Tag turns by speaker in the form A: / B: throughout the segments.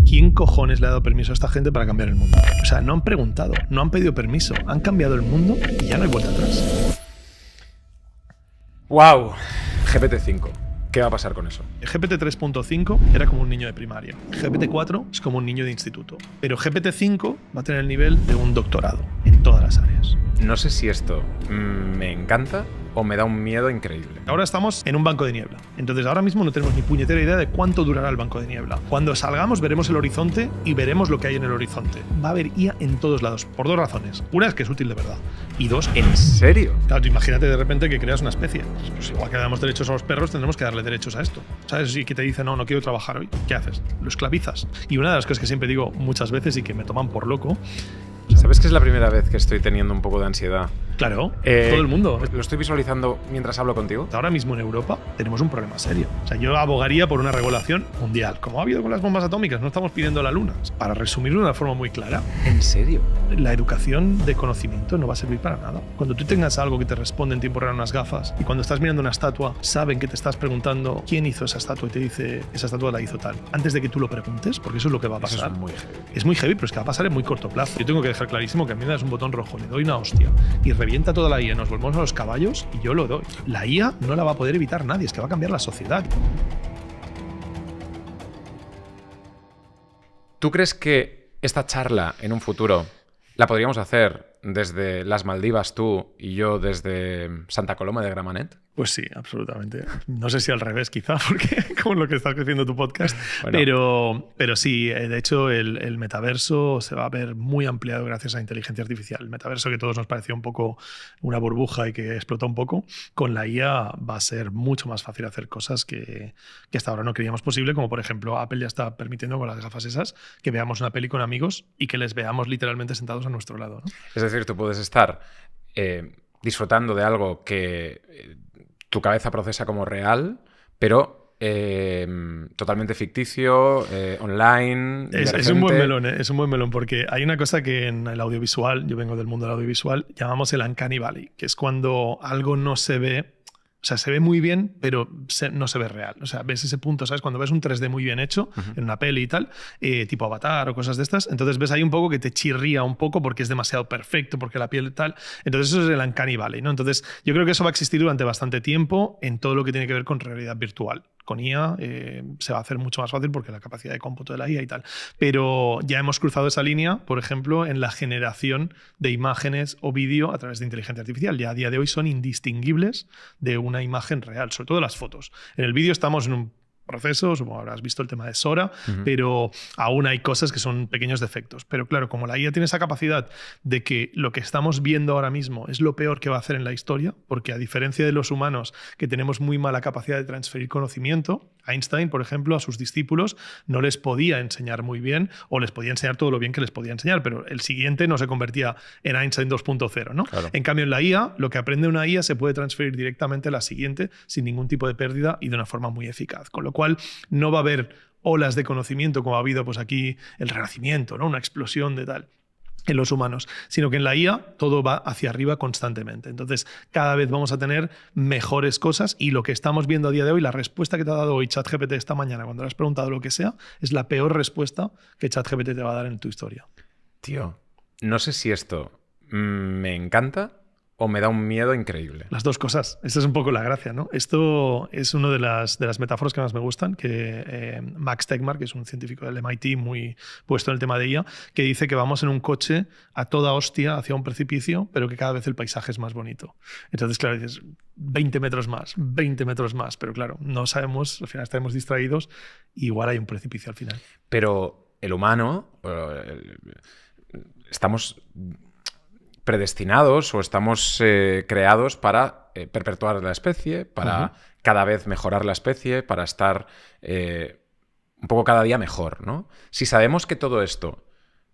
A: ¿quién cojones le ha dado permiso a esta gente para cambiar el mundo? O sea, no han preguntado, no han pedido permiso, han cambiado el mundo y ya no hay vuelta atrás.
B: ¡Wow! GPT-5. ¿Qué va a pasar con eso?
A: GPT 3.5 era como un niño de primaria. GPT 4 es como un niño de instituto. Pero GPT 5 va a tener el nivel de un doctorado en todas las áreas.
B: No sé si esto me encanta o me da un miedo increíble.
A: Ahora estamos en un banco de niebla. Entonces ahora mismo no tenemos ni puñetera idea de cuánto durará el banco de niebla. Cuando salgamos veremos el horizonte y veremos lo que hay en el horizonte. Va a haber IA en todos lados, por dos razones. Una es que es útil de verdad. Y dos,
B: ¿En serio?
A: claro, imagínate de repente que creas una especie. Pues igual que damos derechos a los perros, tendremos que darle derechos a esto. ¿Sabes? Y que te dice, no quiero trabajar hoy. ¿Qué haces? Lo esclavizas. Y una de las cosas que siempre digo muchas veces y que me toman por loco.
B: ¿Sabes que es la primera vez que estoy teniendo un poco de ansiedad?
A: Claro, todo el mundo.
B: Lo estoy visualizando mientras hablo contigo.
A: Ahora mismo en Europa tenemos un problema serio. O sea, yo abogaría por una regulación mundial, como ha habido con las bombas atómicas. No estamos pidiendo la luna. Para resumirlo de una forma muy clara,
B: ¿En serio?
A: la educación de conocimiento no va a servir para nada. Cuando tú tengas algo que te responde en tiempo real unas gafas y cuando estás mirando una estatua, saben que te estás preguntando quién hizo esa estatua y te dice, esa estatua la hizo tal. Antes de que tú lo preguntes, porque eso es lo que va a pasar.
B: Eso es muy heavy.
A: Es muy heavy, pero es que va a pasar en muy corto plazo. Yo tengo que dejar clarísimo que a mí me das un botón rojo, le doy una hostia y revienta toda la IA, nos volvemos a los caballos y yo lo doy. La IA no la va a poder evitar nadie, es que va a cambiar la sociedad.
B: ¿Tú crees que esta charla en un futuro la podríamos hacer desde las Maldivas tú y yo desde Santa Coloma de Gramenet?
A: Pues sí, absolutamente. No sé si al revés, quizá, porque como lo que está creciendo tu podcast. Bueno. Pero sí, de hecho, el metaverso se va a ver muy ampliado gracias a la inteligencia artificial. El metaverso que a todos nos pareció un poco una burbuja y que explotó un poco, con la IA va a ser mucho más fácil hacer cosas que hasta ahora no creíamos posible, como por ejemplo Apple ya está permitiendo con las gafas esas que veamos una peli con amigos y que les veamos literalmente sentados a nuestro lado, ¿no?
B: Es decir, tú puedes estar disfrutando de algo que tu cabeza procesa como real, pero totalmente ficticio, online.
A: Es un buen melón, ¿eh? Es un buen melón, porque hay una cosa que en el audiovisual, yo vengo del mundo del audiovisual, llamamos el uncanny valley, que es cuando algo no se ve. O sea, se ve muy bien, pero no se ve real. O sea, ves ese punto, ¿sabes? Cuando ves un 3D muy bien hecho en una peli y tal, tipo Avatar o cosas de estas, entonces ves ahí un poco que te chirría un poco porque es demasiado perfecto, porque la piel y tal. Entonces eso es el uncanny valley, ¿no? Entonces yo creo que eso va a existir durante bastante tiempo en todo lo que tiene que ver con realidad virtual. Con IA se va a hacer mucho más fácil porque la capacidad de cómputo de la IA y tal. Pero ya hemos cruzado esa línea, por ejemplo, en la generación de imágenes o vídeo a través de inteligencia artificial. Ya a día de hoy son indistinguibles de una imagen real, sobre todo las fotos. En el vídeo estamos en un proceso, supongo habrás visto el tema de Sora, pero aún hay cosas que son pequeños defectos. Pero claro, como la IA tiene esa capacidad de que lo que estamos viendo ahora mismo es lo peor que va a hacer en la historia, porque a diferencia de los humanos que tenemos muy mala capacidad de transferir conocimiento, Einstein, por ejemplo, a sus discípulos no les podía enseñar muy bien o les podía enseñar todo lo bien que les podía enseñar, pero el siguiente no se convertía en Einstein 2.0, ¿no?
B: Claro.
A: En cambio, en la IA, lo que aprende una IA se puede transferir directamente a la siguiente sin ningún tipo de pérdida y de una forma muy eficaz. Con lo cual, no va a haber olas de conocimiento como ha habido pues aquí el Renacimiento, ¿no? Una explosión de tal en los humanos, sino que en la IA todo va hacia arriba constantemente. Entonces, cada vez vamos a tener mejores cosas y lo que estamos viendo a día de hoy, la respuesta que te ha dado hoy ChatGPT esta mañana cuando le has preguntado lo que sea, es la peor respuesta que ChatGPT te va a dar en tu historia.
B: Tío, no sé si esto me encanta o me da un miedo increíble.
A: Las dos cosas. Esta es un poco la gracia, ¿no? Esto es una de las metáforas que más me gustan, que Max Tegmark, que es un científico del MIT muy puesto en el tema de IA, que dice que vamos en un coche a toda hostia hacia un precipicio, pero que cada vez el paisaje es más bonito. Entonces, claro, dices 20 metros más, pero claro, no sabemos, al final estaremos distraídos y igual hay un precipicio al final.
B: Pero el humano, estamos predestinados o estamos creados para perpetuar la especie, para cada vez mejorar la especie, para estar un poco cada día mejor, ¿no? Si sabemos que todo esto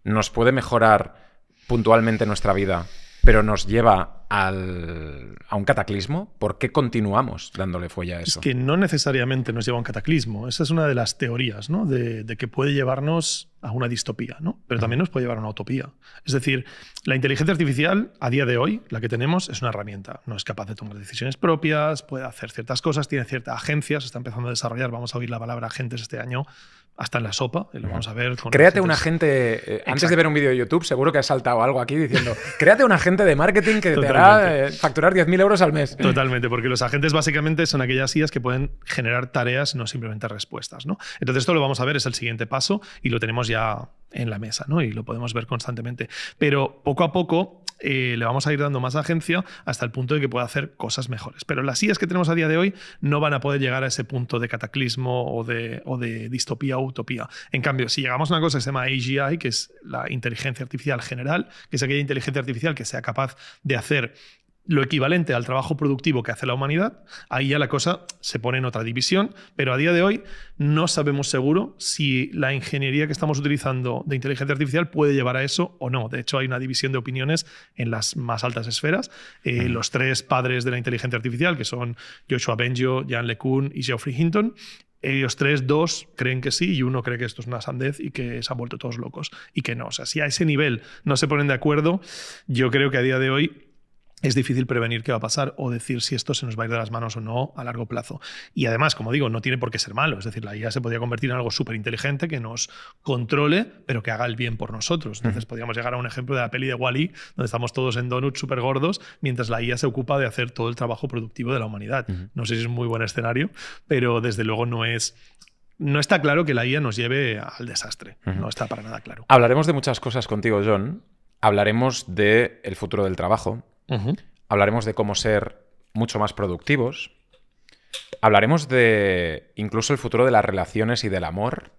B: nos puede mejorar puntualmente nuestra vida, pero nos lleva a un cataclismo? ¿Por qué continuamos dándole fuelle a eso?
A: Es que no necesariamente nos lleva a un cataclismo. Esa es una de las teorías, ¿no? de que puede llevarnos a una distopía, ¿no? Pero también nos puede llevar a una utopía. Es decir, la inteligencia artificial, a día de hoy, la que tenemos, es una herramienta. No es capaz de tomar decisiones propias, puede hacer ciertas cosas, tiene cierta agencia, se está empezando a desarrollar. Vamos a oír la palabra agentes este año hasta en la sopa, y lo vamos a ver. Con
B: créate un agente, antes de ver un vídeo de YouTube, seguro que has saltado algo aquí diciendo, créate un agente de marketing que te hará facturar 10.000 euros al mes.
A: Totalmente, porque los agentes básicamente son aquellas IAs que pueden generar tareas, no simplemente respuestas, ¿no? Entonces esto lo vamos a ver, es el siguiente paso y lo tenemos ya en la mesa, ¿no? Y lo podemos ver constantemente. Pero poco a poco le vamos a ir dando más agencia hasta el punto de que pueda hacer cosas mejores. Pero las IAs que tenemos a día de hoy no van a poder llegar a ese punto de cataclismo o de distopía o utopía. En cambio, si llegamos a una cosa que se llama AGI, que es la inteligencia artificial general, que es aquella inteligencia artificial que sea capaz de hacer lo equivalente al trabajo productivo que hace la humanidad, ahí ya la cosa se pone en otra división, pero a día de hoy no sabemos seguro si la ingeniería que estamos utilizando de inteligencia artificial puede llevar a eso o no. De hecho, hay una división de opiniones en las más altas esferas. Los tres padres de la inteligencia artificial, que son Joshua Bengio, Yann LeCun y Geoffrey Hinton, ellos dos creen que sí y uno cree que esto es una sandez y que se han vuelto todos locos y que no. O sea, si a ese nivel no se ponen de acuerdo, yo creo que a día de hoy es difícil prevenir qué va a pasar o decir si esto se nos va a ir de las manos o no a largo plazo. Y además, como digo, no tiene por qué ser malo. Es decir, la IA se podría convertir en algo súper inteligente que nos controle, pero que haga el bien por nosotros. Entonces, podríamos llegar a un ejemplo de la peli de Wall-E, donde estamos todos en donuts súper gordos, mientras la IA se ocupa de hacer todo el trabajo productivo de la humanidad. No sé si es un muy buen escenario, pero desde luego no está claro que la IA nos lleve al desastre. No está para nada claro.
B: Hablaremos de muchas cosas contigo, Jon. Hablaremos del futuro del trabajo. Hablaremos de cómo ser mucho más productivos. Hablaremos de incluso el futuro de las relaciones y del amor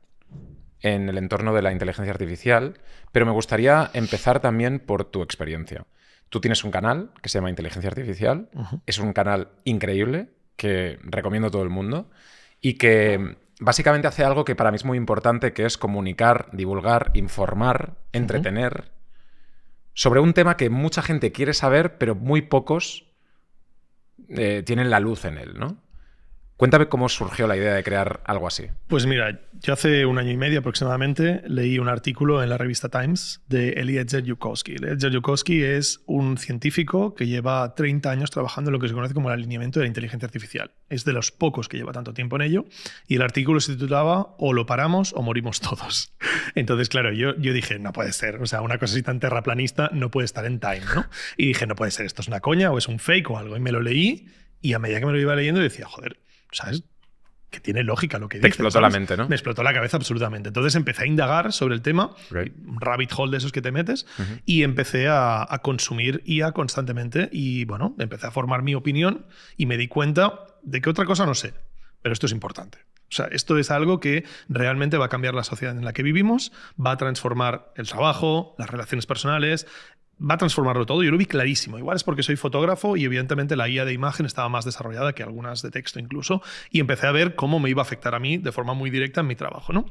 B: en el entorno de la inteligencia artificial, pero me gustaría empezar también por tu experiencia. Tú tienes un canal que se llama Inteligencia Artificial. Es un canal increíble que recomiendo a todo el mundo y que básicamente hace algo que para mí es muy importante, que es comunicar, divulgar, informar, entretener sobre un tema que mucha gente quiere saber, pero muy pocos tienen la luz en él, ¿no? Cuéntame cómo surgió la idea de crear algo así.
A: Pues mira, yo hace 1 año y medio aproximadamente leí un artículo en la revista Times de Eliezer Yudkowsky. Eliezer Yudkowsky es un científico que lleva 30 años trabajando en lo que se conoce como el alineamiento de la inteligencia artificial. Es de los pocos que lleva tanto tiempo en ello. Y el artículo se titulaba "O lo paramos o morimos todos". Entonces, claro, yo dije, no puede ser. O sea, una cosa así tan terraplanista no puede estar en Time, ¿no? Y dije, no puede ser, esto es una coña o es un fake o algo. Y me lo leí y a medida que me lo iba leyendo decía, joder, ¿sabes? Que tiene lógica lo que dice.
B: Te explotó la mente, ¿no?
A: Me explotó la cabeza absolutamente. Entonces empecé a indagar sobre el tema, un rabbit hole de esos que te metes, y empecé a consumir IA constantemente y, bueno, empecé a formar mi opinión y me di cuenta de que otra cosa no sé, pero esto es importante. O sea, esto es algo que realmente va a cambiar la sociedad en la que vivimos, va a transformar el trabajo, las relaciones personales, va a transformarlo todo. Yo lo vi clarísimo. Igual es porque soy fotógrafo y evidentemente la IA de imagen estaba más desarrollada que algunas de texto incluso, y empecé a ver cómo me iba a afectar a mí de forma muy directa en mi trabajo, ¿no?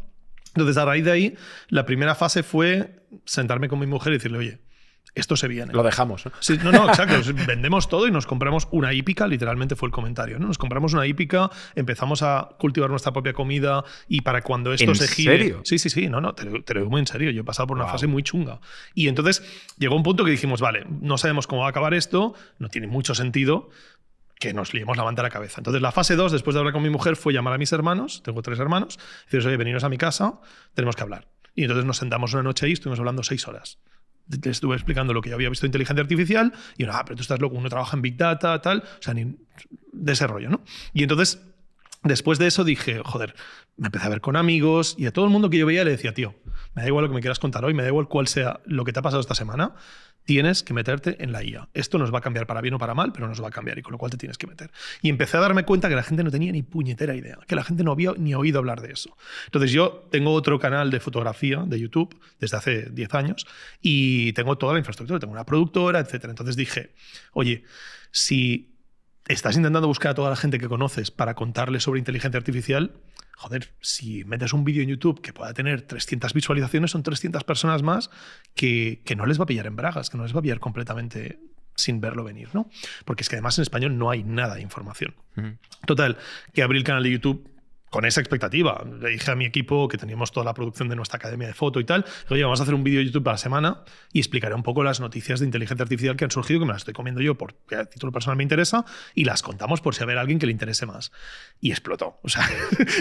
A: Entonces, a raíz de ahí, la primera fase fue sentarme con mi mujer y decirle, oye, esto se viene.
B: Lo dejamos, ¿no?
A: Sí, no, exacto. Vendemos todo y nos compramos una hípica, literalmente fue el comentario, ¿no? Nos compramos una hípica, empezamos a cultivar nuestra propia comida y para cuando esto se gire...
B: ¿En serio?
A: Sí, no, te lo digo muy en serio. Yo he pasado por una fase muy chunga. Y entonces llegó un punto que dijimos, vale, no sabemos cómo va a acabar esto, no tiene mucho sentido que nos liemos la manta a la cabeza. Entonces la fase 2, después de hablar con mi mujer, fue llamar a mis hermanos, tengo 3 hermanos, y decirles, oye, veniros a mi casa, tenemos que hablar. Y entonces nos sentamos una noche ahí y estuvimos hablando 6 horas. Les estuve explicando lo que yo había visto de inteligencia artificial y uno, pero tú estás loco, uno trabaja en Big Data, tal, o sea, ni de ese rollo, ¿no? Y entonces, después de eso dije, joder, me empecé a ver con amigos y a todo el mundo que yo veía le decía, tío, me da igual lo que me quieras contar hoy, me da igual cuál sea lo que te ha pasado esta semana, tienes que meterte en la IA. Esto nos va a cambiar para bien o para mal, pero nos va a cambiar y con lo cual te tienes que meter. Y empecé a darme cuenta que la gente no tenía ni puñetera idea, que la gente no había ni oído hablar de eso. Entonces yo tengo otro canal de fotografía de YouTube desde hace 10 años y tengo toda la infraestructura, tengo una productora, etc. Entonces dije, oye, si estás intentando buscar a toda la gente que conoces para contarles sobre inteligencia artificial, joder, si metes un vídeo en YouTube que pueda tener 300 visualizaciones, son 300 personas más que no les va a pillar en bragas, que no les va a pillar completamente sin verlo venir, ¿no? Porque es que además en español no hay nada de información. Total, que abrí el canal de YouTube con esa expectativa. Le dije a mi equipo que teníamos toda la producción de nuestra academia de foto y tal, oye, vamos a hacer un vídeo de YouTube a la semana y explicaré un poco las noticias de inteligencia artificial que han surgido, que me las estoy comiendo yo porque a título personal me interesa, y las contamos por si a alguien que le interese más. Y explotó. O sea,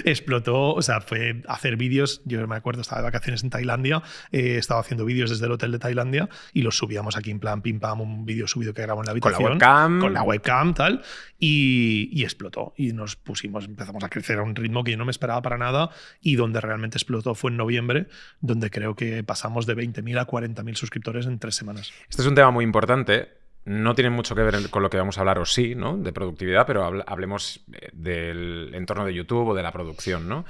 A: explotó. O sea, fue hacer vídeos. Yo me acuerdo, estaba de vacaciones en Tailandia, estaba haciendo vídeos desde el hotel de Tailandia y los subíamos aquí en plan pim pam, un vídeo subido que grabo en la habitación. Con la webcam, tal. Y explotó. Y nos empezamos a crecer a un ritmo que yo no me esperaba para nada, y donde realmente explotó fue en noviembre, donde creo que pasamos de 20.000 a 40.000 suscriptores en 3 semanas.
B: Este es un tema muy importante. No tiene mucho que ver con lo que vamos a hablar, o sí, ¿no? De productividad, pero hablemos del entorno de YouTube o de la producción, ¿no?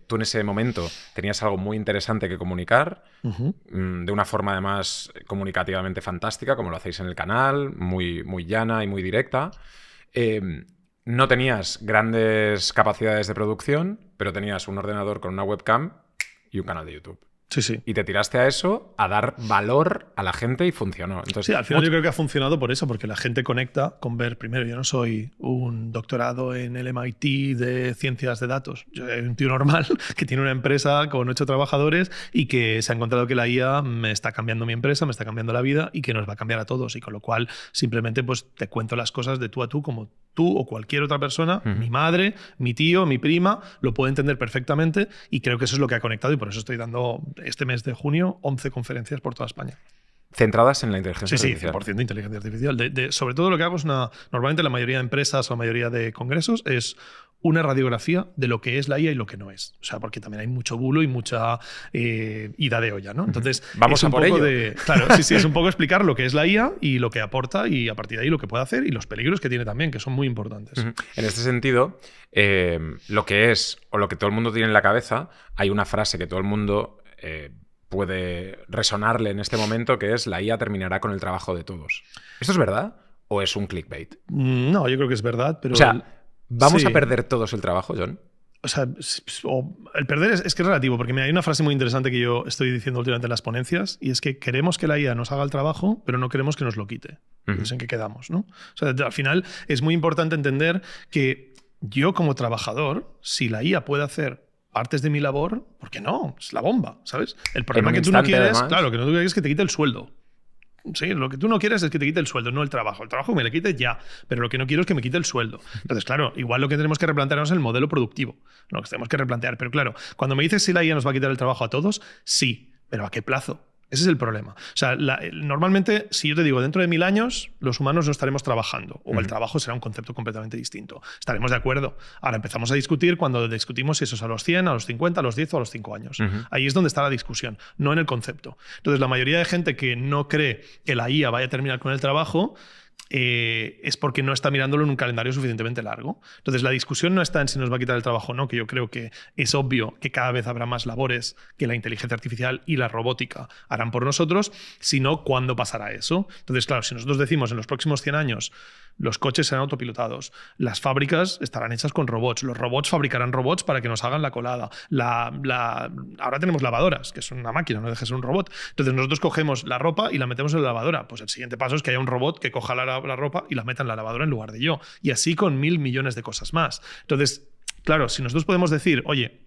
B: Tú en ese momento tenías algo muy interesante que comunicar, de una forma además comunicativamente fantástica, como lo hacéis en el canal, muy, muy llana y muy directa. No tenías grandes capacidades de producción, pero tenías un ordenador con una webcam y un canal de YouTube.
A: Sí, sí.
B: Y te tiraste a eso, a dar valor a la gente, y funcionó. Entonces,
A: sí, al final yo creo que ha funcionado por eso, porque la gente conecta con ver, primero, yo no soy un doctorado en el MIT de ciencias de datos. Yo soy un tío normal que tiene una empresa con 8 trabajadores y que se ha encontrado que la IA me está cambiando mi empresa, me está cambiando la vida y que nos va a cambiar a todos. Y con lo cual, simplemente pues, te cuento las cosas de tú a tú, como tú o cualquier otra persona, mi madre, mi tío, mi prima, lo puede entender perfectamente, y creo que eso es lo que ha conectado, y por eso estoy dando este mes de junio 11 conferencias por toda España.
B: Centradas en la inteligencia artificial.
A: Sí, 100% de inteligencia artificial. Sobre todo lo que hago es normalmente la mayoría de empresas o la mayoría de congresos es una radiografía de lo que es la IA y lo que no es. O sea, porque también hay mucho bulo y mucha ida de olla, ¿no? Entonces,
B: vamos a por ello.
A: Claro, sí, es un poco explicar lo que es la IA y lo que aporta, y a partir de ahí lo que puede hacer y los peligros que tiene también, que son muy importantes.
B: En este sentido, lo que es o lo que todo el mundo tiene en la cabeza, hay una frase que todo el mundo puede resonarle en este momento, que es: la IA terminará con el trabajo de todos. ¿Esto es verdad o es un clickbait?
A: No, yo creo que es verdad, pero...
B: O sea, ¿vamos a perder todos el trabajo, Jon?
A: O sea, el perder es que es relativo, porque mira, hay una frase muy interesante que yo estoy diciendo últimamente en las ponencias, y es que queremos que la IA nos haga el trabajo, pero no queremos que nos lo quite. Es en qué quedamos, ¿no? O sea, al final es muy importante entender que yo, como trabajador, si la IA puede hacer partes de mi labor, ¿por qué no? Es la bomba, ¿sabes? El problema que tú no quieres, además, claro, que no quieres es que te quite el sueldo. Sí, lo que tú no quieres es que te quite el sueldo, no el trabajo. El trabajo me le quite ya, pero lo que no quiero es que me quite el sueldo. Entonces, claro, igual lo que tenemos que replantearnos es el modelo productivo. Lo que tenemos que replantear. Pero claro, cuando me dices si la IA nos va a quitar el trabajo a todos, sí, pero ¿a qué plazo? Ese es el problema. O sea, normalmente, si yo te digo, dentro de 1000 años, los humanos no estaremos trabajando, o el trabajo será un concepto completamente distinto. Estaremos de acuerdo. Ahora empezamos a discutir cuando discutimos si eso es a los 100, a los 50, a los 10 o a los 5 años. Ahí es donde está la discusión, no en el concepto. Entonces, la mayoría de gente que no cree que la IA vaya a terminar con el trabajo es porque no está mirándolo en un calendario suficientemente largo. Entonces, la discusión no está en si nos va a quitar el trabajo o no, que yo creo que es obvio que cada vez habrá más labores que la inteligencia artificial y la robótica harán por nosotros, sino cuándo pasará eso. Entonces, claro, si nosotros decimos en los próximos 100 años los coches serán autopilotados, las fábricas estarán hechas con robots, los robots fabricarán robots para que nos hagan la colada. Ahora tenemos lavadoras, que es una máquina, no deja de ser un robot. Entonces nosotros cogemos la ropa y la metemos en la lavadora. Pues el siguiente paso es que haya un robot que coja la ropa y la meta en la lavadora en lugar de yo. Y así con 1000 millones de cosas más. Entonces, claro, si nosotros podemos decir, oye,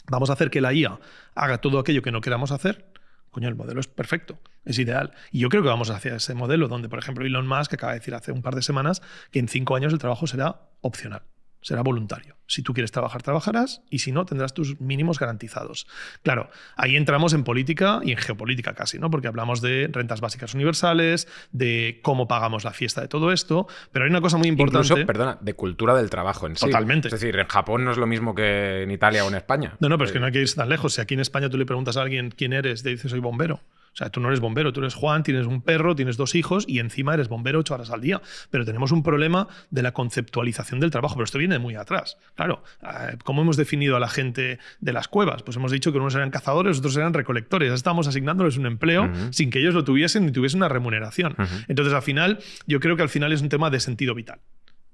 A: vamos a hacer que la IA haga todo aquello que no queramos hacer, coño, el modelo es perfecto, es ideal. Y yo creo que vamos hacia ese modelo donde, por ejemplo, Elon Musk acaba de decir hace un par de semanas que en 5 años el trabajo será opcional, será voluntario. Si tú quieres trabajar, trabajarás, y si no, tendrás tus mínimos garantizados. Claro, ahí entramos en política y en geopolítica casi, ¿no? Porque hablamos de rentas básicas universales, de cómo pagamos la fiesta de todo esto, pero hay una cosa muy importante...
B: Incluso, perdona, de cultura del trabajo en sí.
A: Totalmente.
B: Es decir, en Japón no es lo mismo que en Italia o en España.
A: No, pero es que no hay que irse tan lejos. Si aquí en España tú le preguntas a alguien quién eres, te dice soy bombero. O sea, tú no eres bombero, tú eres Juan, tienes un perro, tienes 2 hijos y encima eres bombero 8 horas al día. Pero tenemos un problema de la conceptualización del trabajo. Pero esto viene de muy atrás. Claro, ¿cómo hemos definido a la gente de las cuevas? Pues hemos dicho que unos eran cazadores, otros eran recolectores. Estábamos asignándoles un empleo sin que ellos lo tuviesen ni tuviesen una remuneración. Entonces, al final, yo creo que al final es un tema de sentido vital.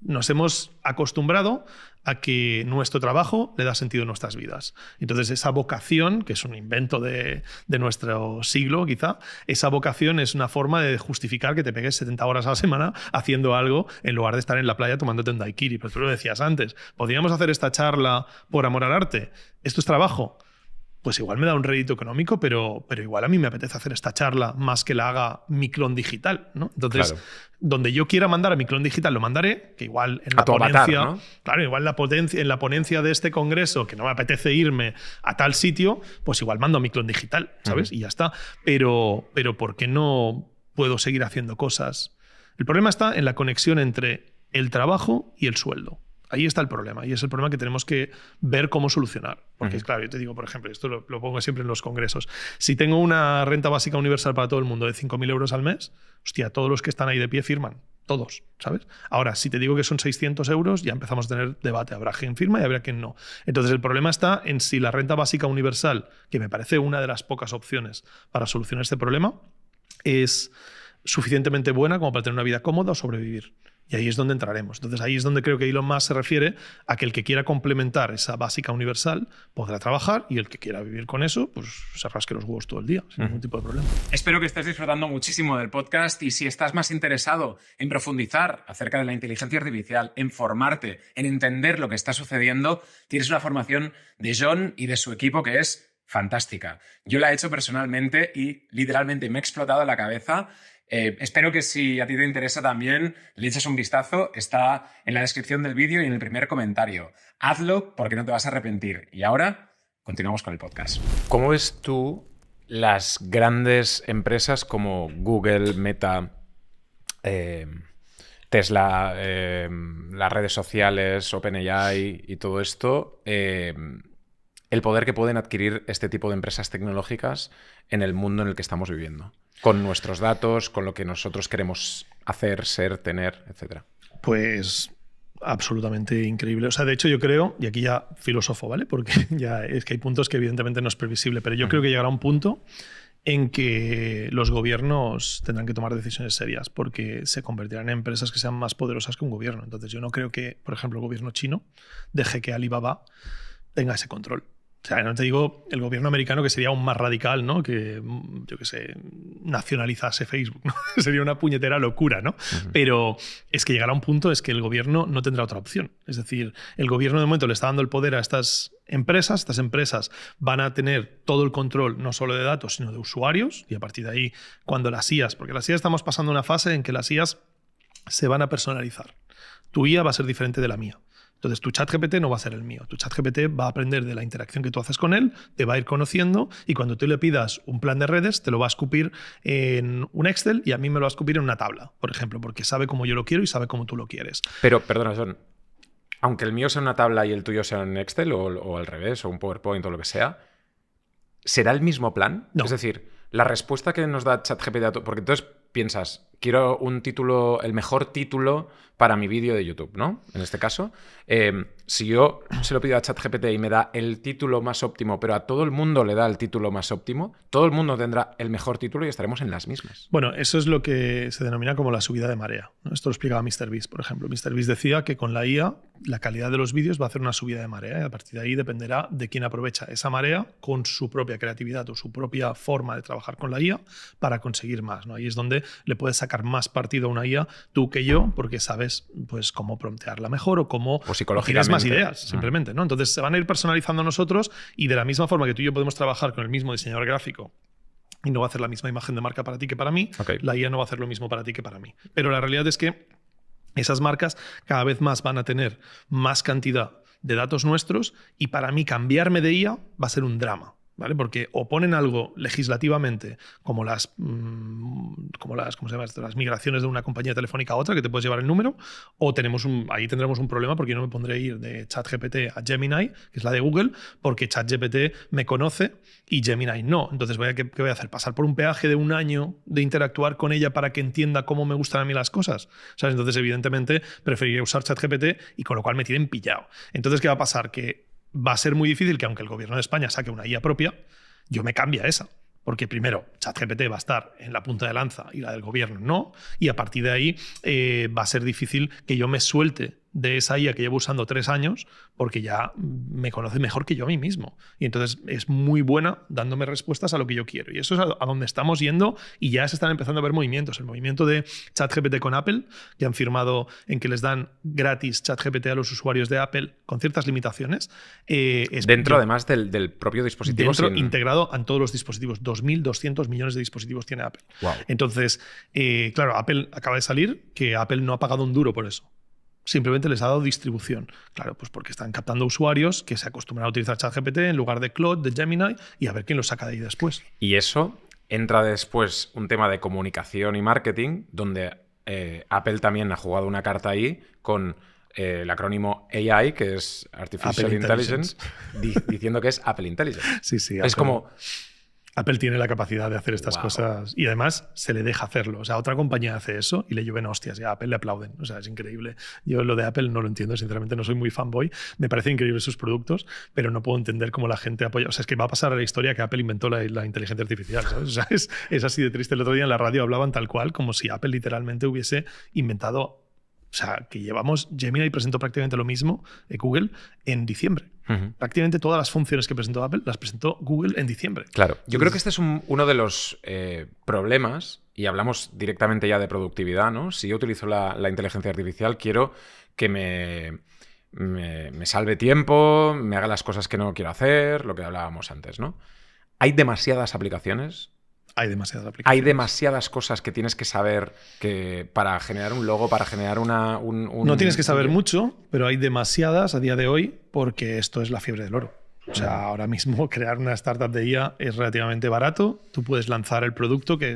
A: nos hemos acostumbrado a que nuestro trabajo le da sentido a nuestras vidas. Entonces, esa vocación, que es un invento de nuestro siglo, quizá, esa vocación es una forma de justificar que te pegues 70 horas a la semana haciendo algo en lugar de estar en la playa tomándote un daiquiri. Pero tú lo decías antes, ¿podríamos hacer esta charla por amor al arte? ¿Esto es trabajo? Pues igual me da un rédito económico, pero igual a mí me apetece hacer esta charla más que la haga mi clon digital, ¿no? Entonces, donde yo quiera mandar a mi clon digital lo mandaré, que igual en la ponencia, avatar, ¿no? Claro, igual en la ponencia de este congreso, que no me apetece irme a tal sitio, pues igual mando a mi clon digital, ¿sabes? Y ya está. Pero ¿por qué no puedo seguir haciendo cosas? El problema está en la conexión entre el trabajo y el sueldo. Ahí está el problema, y es el problema que tenemos que ver cómo solucionar. Porque, claro, yo te digo, por ejemplo, esto lo pongo siempre en los congresos. Si tengo una renta básica universal para todo el mundo de 5.000 euros al mes, hostia, todos los que están ahí de pie firman. Todos, ¿sabes? Ahora, si te digo que son 600 euros, ya empezamos a tener debate. Habrá quien firma y habrá quien no. Entonces, el problema está en si la renta básica universal, que me parece una de las pocas opciones para solucionar este problema, es suficientemente buena como para tener una vida cómoda o sobrevivir. Y ahí es donde entraremos. Entonces, ahí es donde creo que Elon Musk se refiere a que el que quiera complementar esa básica universal podrá trabajar, y el que quiera vivir con eso, pues se rasque los huevos todo el día, sin ningún tipo de problema.
C: Espero que estés disfrutando muchísimo del podcast, y si estás más interesado en profundizar acerca de la inteligencia artificial, en formarte, en entender lo que está sucediendo, tienes una formación de John y de su equipo que es fantástica. Yo la he hecho personalmente y literalmente me ha explotado la cabeza. Espero que si a ti te interesa también le eches un vistazo. Está en la descripción del vídeo y en el primer comentario. Hazlo porque no te vas a arrepentir. Y ahora continuamos con el podcast.
B: ¿Cómo ves tú las grandes empresas como Google, Meta, Tesla, las redes sociales, OpenAI y todo esto, el poder que pueden adquirir este tipo de empresas tecnológicas en el mundo en el que estamos viviendo? Con nuestros datos, con lo que nosotros queremos hacer, ser, tener, etc.
A: Pues absolutamente increíble. O sea, de hecho yo creo, y aquí ya filosofo, ¿vale? Porque ya es que hay puntos que evidentemente no es previsible, pero yo creo que llegará un punto en que los gobiernos tendrán que tomar decisiones serias, porque se convertirán en empresas que sean más poderosas que un gobierno. Entonces yo no creo que, por ejemplo, el gobierno chino deje que Alibaba tenga ese control. O sea, no te digo el gobierno americano, que sería aún más radical, ¿no? Que, yo qué sé, nacionalizase Facebook, ¿no? Sería una puñetera locura, ¿no? Pero es que llegará un punto es que el gobierno no tendrá otra opción. Es decir, el gobierno de momento le está dando el poder a estas empresas van a tener todo el control, no solo de datos, sino de usuarios, y a partir de ahí, cuando las IAs, porque las IAs estamos pasando una fase en que las IAs se van a personalizar. Tu IA va a ser diferente de la mía. Entonces, tu ChatGPT no va a ser el mío. Tu ChatGPT va a aprender de la interacción que tú haces con él, te va a ir conociendo, y cuando tú le pidas un plan de redes, te lo va a escupir en un Excel, y a mí me lo va a escupir en una tabla, por ejemplo, porque sabe cómo yo lo quiero y sabe cómo tú lo quieres.
B: Pero, perdona, John, aunque el mío sea una tabla y el tuyo sea un Excel o al revés, o un PowerPoint o lo que sea, ¿será el mismo plan?
A: No.
B: Es decir, la respuesta que nos da ChatGPT, porque entonces piensas, quiero un título, el mejor título para mi vídeo de YouTube, ¿no? En este caso, si yo se lo pido a ChatGPT y me da el título más óptimo, pero a todo el mundo le da el título más óptimo, todo el mundo tendrá el mejor título y estaremos en las mismas.
A: Bueno, eso es lo que se denomina como la subida de marea, ¿no? Esto lo explicaba MrBeast, por ejemplo. MrBeast decía que con la IA la calidad de los vídeos va a hacer una subida de marea, y a partir de ahí dependerá de quién aprovecha esa marea con su propia creatividad o su propia forma de trabajar con la IA para conseguir más, ¿no? Ahí es donde le puedes sacar más partido a una IA tú que yo, porque sabes pues cómo promptearla mejor o cómo tienes más ideas, simplemente, ¿no? Entonces se van a ir personalizando a nosotros, y de la misma forma que tú y yo podemos trabajar con el mismo diseñador gráfico y no va a hacer la misma imagen de marca para ti que para mí, la IA no va a hacer lo mismo para ti que para mí. Pero la realidad es que esas marcas cada vez más van a tener más cantidad de datos nuestros, y para mí cambiarme de IA va a ser un drama, ¿vale? Porque o ponen algo legislativamente como las ¿cómo se llama esto? Las migraciones de una compañía telefónica a otra, que te puedes llevar el número, o ahí tendremos un problema, porque yo no me pondré a ir de ChatGPT a Gemini, que es la de Google, porque ChatGPT me conoce y Gemini no. Entonces, ¿qué voy a hacer? ¿Pasar por un peaje de un año de interactuar con ella para que entienda cómo me gustan a mí las cosas? ¿Sabes? Entonces, evidentemente, preferiría usar ChatGPT, y con lo cual me tienen pillado. Entonces, ¿qué va a pasar? Que va a ser muy difícil que, aunque el gobierno de España saque una IA propia, yo me cambie a esa. Porque primero, ChatGPT va a estar en la punta de lanza y la del gobierno no, y a partir de ahí va a ser difícil que yo me suelte de esa IA que llevo usando 3 años, porque ya me conoce mejor que yo a mí mismo. Y entonces es muy buena dándome respuestas a lo que yo quiero. Y eso es a donde estamos yendo, y ya se están empezando a ver movimientos. El movimiento de ChatGPT con Apple, que han firmado en que les dan gratis ChatGPT a los usuarios de Apple con ciertas limitaciones.
B: Dentro, además, del propio dispositivo.
A: Integrado en todos los dispositivos. 2.200 millones de dispositivos tiene Apple.
B: Wow.
A: Entonces, claro, Apple acaba de salir que Apple no ha pagado un duro por eso. Simplemente les ha dado distribución. Claro, pues porque están captando usuarios que se acostumbran a utilizar ChatGPT en lugar de Claude, de Gemini, y a ver quién lo saca de ahí después.
B: Y eso entra después un tema de comunicación y marketing, donde Apple también ha jugado una carta ahí con el acrónimo AI, que es Artificial Intelligence, diciendo que es Apple Intelligence.
A: Sí, sí.
B: Es como...
A: Apple tiene la capacidad de hacer estas cosas y además se le deja hacerlo. O sea, otra compañía hace eso y le llueven hostias y a Apple le aplauden. O sea, es increíble. Yo lo de Apple no lo entiendo, sinceramente no soy muy fanboy. Me parecen increíbles sus productos, pero no puedo entender cómo la gente apoya. O sea, es que va a pasar a la historia que Apple inventó la inteligencia artificial, ¿sabes? O sea, es así de triste. El otro día en la radio hablaban tal cual como si Apple literalmente hubiese inventado... O sea, que llevamos... Gemini presentó prácticamente lo mismo Google en diciembre. Prácticamente todas las funciones que presentó Apple las presentó Google en diciembre.
B: Claro. Yo creo que este es uno de los problemas, y hablamos directamente ya de productividad, ¿no? Si yo utilizo la inteligencia artificial, quiero que me salve tiempo, me haga las cosas que no quiero hacer, lo que hablábamos antes, ¿no? Hay demasiadas aplicaciones.
A: Hay demasiadas aplicaciones.
B: Hay demasiadas cosas que tienes que saber para generar un logo, para generar
A: No tienes que saber mucho, pero hay demasiadas a día de hoy porque esto es la fiebre del oro. O sea, ahora mismo crear una startup de IA es relativamente barato. Tú puedes lanzar el producto, que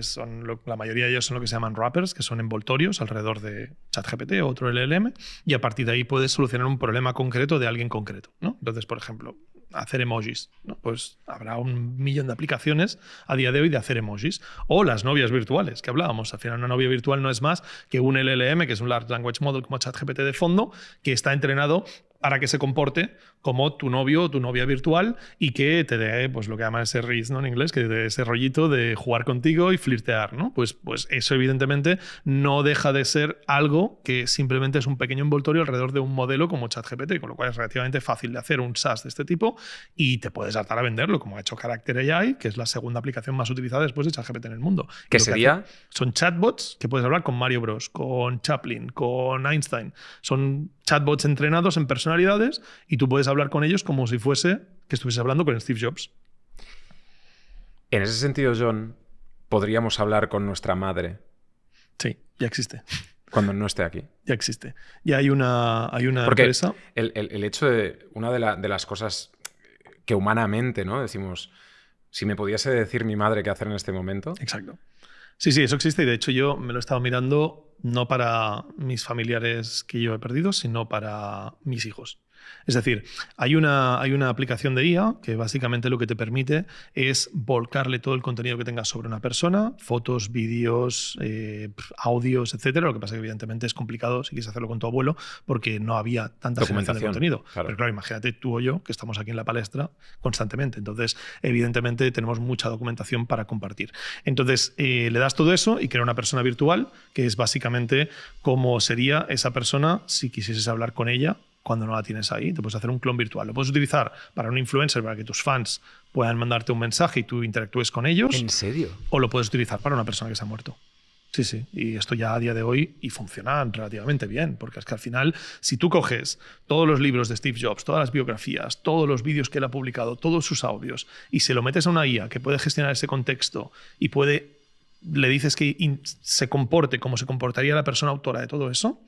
A: la mayoría de ellos son lo que se llaman wrappers, que son envoltorios alrededor de ChatGPT o otro LLM, y a partir de ahí puedes solucionar un problema concreto de alguien concreto, ¿no? Entonces, por ejemplo, hacer emojis, ¿no? Pues habrá 1.000.000 de aplicaciones a día de hoy de hacer emojis. O las novias virtuales, que hablábamos. Al final, una novia virtual no es más que un LLM, que es un Large Language Model como ChatGPT de fondo, que está entrenado para que se comporte como tu novio o tu novia virtual y que te dé pues, lo que llaman ese rizz, ¿no? En inglés, que te dé ese rollito de jugar contigo y flirtear, ¿no? Pues eso evidentemente no deja de ser algo que simplemente es un pequeño envoltorio alrededor de un modelo como ChatGPT, con lo cual es relativamente fácil de hacer un SaaS de este tipo y te puedes hartar a venderlo, como ha hecho Character AI, que es la segunda aplicación más utilizada después de ChatGPT en el mundo.
B: ¿Qué sería?
A: Son chatbots que puedes hablar con Mario Bros, con Chaplin, con Einstein. Son chatbots entrenados en personalidades y tú puedes hablar con ellos como si fuese que estuvieses hablando con Steve Jobs.
B: En ese sentido, John, ¿podríamos hablar con nuestra madre?
A: Sí, ya existe.
B: Cuando no esté aquí.
A: Ya existe. Ya hay una
B: Porque
A: empresa.
B: El hecho de... Una de las cosas que humanamente, ¿no? Decimos, si me pudiese decir mi madre qué hacer en este momento...
A: Exacto. Sí, eso existe y de hecho yo me lo he estado mirando no para mis familiares que yo he perdido, sino para mis hijos. Es decir, hay una aplicación de IA que básicamente lo que te permite es volcarle todo el contenido que tengas sobre una persona, fotos, vídeos, audios, etcétera. Lo que pasa es que evidentemente es complicado si quieres hacerlo con tu abuelo porque no había tanta generación de contenido.
B: Claro.
A: Pero claro, imagínate tú o yo que estamos aquí en la palestra constantemente. Entonces, evidentemente tenemos mucha documentación para compartir. Entonces, le das todo eso y crea una persona virtual que es básicamente cómo sería esa persona si quisieses hablar con ella cuando no la tienes ahí. Te puedes hacer un clon virtual. Lo puedes utilizar para un influencer, para que tus fans puedan mandarte un mensaje y tú interactúes con ellos.
B: ¿En serio?
A: O lo puedes utilizar para una persona que se ha muerto. Sí. Y esto ya a día de hoy y funciona relativamente bien, porque es que al final, si tú coges todos los libros de Steve Jobs, todas las biografías, todos los vídeos que él ha publicado, todos sus audios, y se lo metes a una IA que puede gestionar ese contexto y le dices que se comporte como se comportaría la persona autora de todo eso,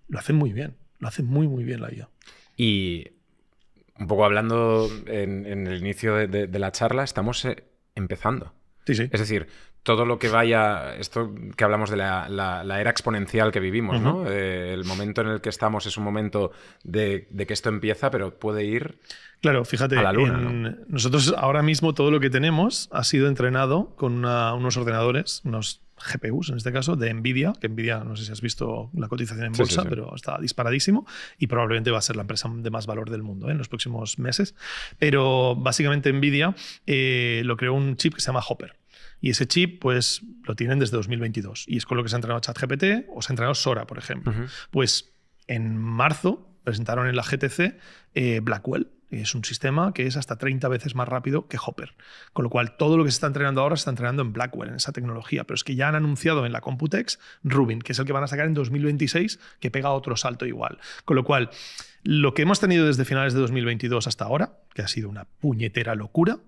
A: lo hacen muy bien. Lo hace muy, muy bien la IA.
B: Y un poco hablando en el inicio de la charla, estamos empezando.
A: Sí.
B: Es decir, todo lo que vaya... Esto que hablamos de la era exponencial que vivimos, ¿no? El momento en el que estamos es un momento de que esto empieza, pero puede ir...
A: Claro, fíjate,
B: a la luna, ¿no?
A: Nosotros ahora mismo todo lo que tenemos ha sido entrenado con unos ordenadores, unos GPUs en este caso, de Nvidia, que Nvidia, no sé si has visto la cotización en bolsa,
B: sí.
A: pero está disparadísimo y probablemente va a ser la empresa de más valor del mundo en los próximos meses. Pero básicamente Nvidia lo creó un chip que se llama Hopper. Y ese chip, pues, lo tienen desde 2022. Y es con lo que se ha entrenado ChatGPT o se ha entrenado Sora, por ejemplo. Pues en marzo presentaron en la GTC Blackwell. Es un sistema que es hasta 30 veces más rápido que Hopper. Con lo cual, todo lo que se está entrenando ahora se está entrenando en Blackwell, en esa tecnología. Pero es que ya han anunciado en la Computex Rubin, que es el que van a sacar en 2026, que pega otro salto igual. Con lo cual, lo que hemos tenido desde finales de 2022 hasta ahora, que ha sido una puñetera locura,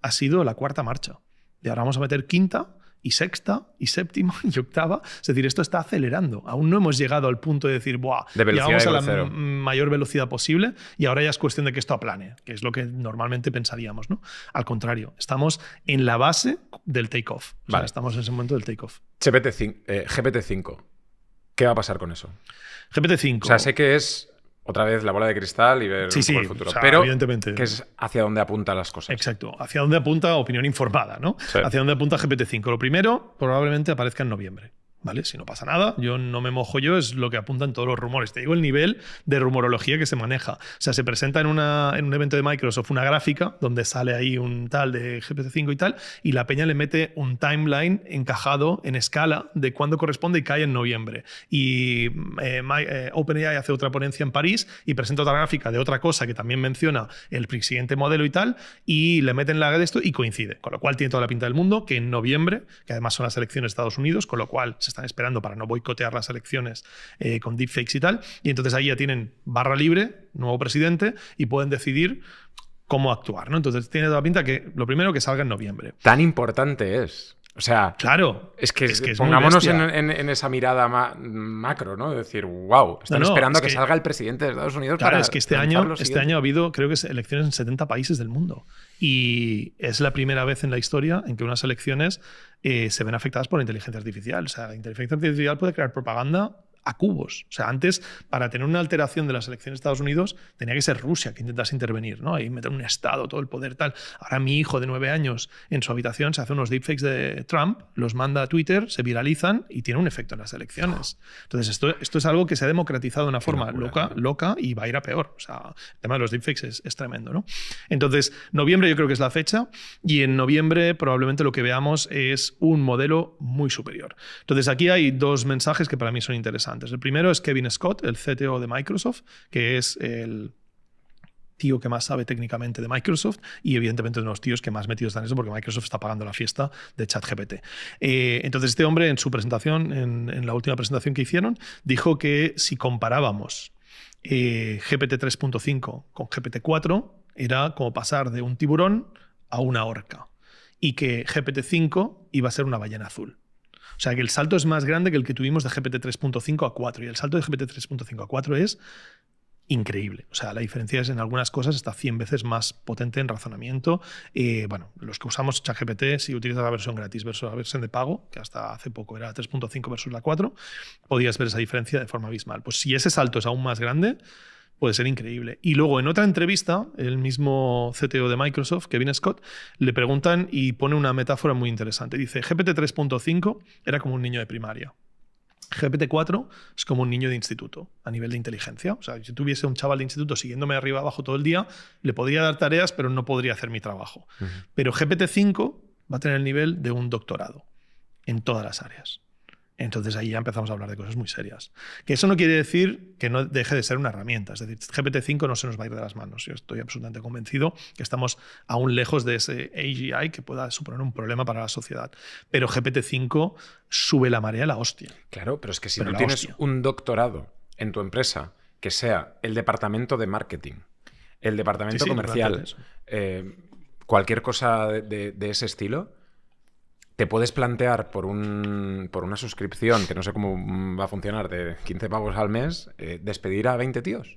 A: ha sido la cuarta marcha. Y ahora vamos a meter quinta y sexta y séptima y octava. Es decir, esto está acelerando. Aún no hemos llegado al punto de decir, ¡buah! Llegamos a la mayor velocidad posible y ahora ya es cuestión de que esto aplane, que es lo que normalmente pensaríamos, ¿no? Al contrario, estamos en la base del take-off. O sea, estamos en ese momento del take-off.
B: GPT-5. ¿Qué va a pasar con eso?
A: GPT-5.
B: O sea, sé que es otra vez la bola de cristal y ver un poco el futuro.
A: O sea,
B: pero
A: evidentemente.
B: que es hacia dónde apuntan las cosas.
A: Exacto. Hacia dónde apunta opinión informada, ¿no?
B: Sí.
A: Hacia dónde apunta GPT-5. Lo primero, probablemente aparezca en noviembre. ¿Vale? Si no pasa nada, yo no me mojo yo, es lo que apuntan todos los rumores. Te digo el nivel de rumorología que se maneja. O sea, se presenta en un evento de Microsoft una gráfica donde sale ahí un tal de GPT-5 y tal, y la peña le mete un timeline encajado en escala de cuándo corresponde y cae en noviembre. Y OpenAI hace otra ponencia en París y presenta otra gráfica de otra cosa que también menciona el siguiente modelo y tal, y le meten la de esto y coincide. Con lo cual tiene toda la pinta del mundo que en noviembre, que además son las elecciones de Estados Unidos, con lo cual se están esperando para no boicotear las elecciones con deepfakes y tal. Y entonces ahí ya tienen barra libre, nuevo presidente, y pueden decidir cómo actuar, ¿no? Entonces tiene toda la pinta que lo primero que salga en noviembre.
B: Tan importante es. O sea,
A: claro,
B: es que
A: es
B: pongámonos en esa mirada macro, ¿no? De decir, wow, están esperando a que salga el presidente de Estados Unidos
A: claro,
B: para...
A: es que este año ha habido, creo que elecciones en 70 países del mundo. Y es la primera vez en la historia en que unas elecciones se ven afectadas por la inteligencia artificial. O sea, la inteligencia artificial puede crear propaganda a cubos. O sea, antes, para tener una alteración de las elecciones de Estados Unidos, tenía que ser Rusia que intentase intervenir, ¿no? Ahí meter un Estado, todo el poder, tal. Ahora mi hijo de 9 años en su habitación se hace unos deepfakes de Trump, los manda a Twitter, se viralizan y tiene un efecto en las elecciones. Entonces, esto es algo que se ha democratizado de una forma loca y va a ir a peor. O sea, el tema de los deepfakes es tremendo, ¿no? Entonces, noviembre yo creo que es la fecha y en noviembre probablemente lo que veamos es un modelo muy superior. Entonces, aquí hay dos mensajes que para mí son interesantes. El primero es Kevin Scott, el CTO de Microsoft, que es el tío que más sabe técnicamente de Microsoft y evidentemente uno de los tíos que más metidos están en eso porque Microsoft está pagando la fiesta de ChatGPT. Entonces este hombre en su presentación, en la última presentación que hicieron, dijo que si comparábamos GPT 3.5 con GPT 4 era como pasar de un tiburón a una orca y que GPT 5 iba a ser una ballena azul. O sea, que el salto es más grande que el que tuvimos de GPT 3.5 a 4. Y el salto de GPT 3.5 a 4 es increíble. O sea, la diferencia es en algunas cosas está 100 veces más potente en razonamiento. Bueno, los que usamos ChatGPT, si utilizas la versión gratis versus la versión de pago, que hasta hace poco era 3.5 versus la 4, podías ver esa diferencia de forma abismal. Pues si ese salto es aún más grande, puede ser increíble. Y luego en otra entrevista, el mismo CTO de Microsoft, Kevin Scott, le preguntan y pone una metáfora muy interesante. Dice, GPT 3.5 era como un niño de primaria. GPT-4 es como un niño de instituto a nivel de inteligencia. O sea, si tuviese un chaval de instituto siguiéndome arriba abajo todo el día, le podría dar tareas, pero no podría hacer mi trabajo. Pero GPT-5 va a tener el nivel de un doctorado en todas las áreas. Entonces ahí ya empezamos a hablar de cosas muy serias. Que eso no quiere decir que no deje de ser una herramienta. Es decir, GPT-5 no se nos va a ir de las manos. Yo estoy absolutamente convencido que estamos aún lejos de ese AGI que pueda suponer un problema para la sociedad. Pero GPT-5 sube la marea a la hostia.
B: Claro, pero es que si tú tienes un doctorado en tu empresa que sea el departamento de marketing, el departamento comercial, cualquier cosa de ese estilo, te puedes plantear por una suscripción, que no sé cómo va a funcionar, de 15 pavos al mes, despedir a 20 tíos.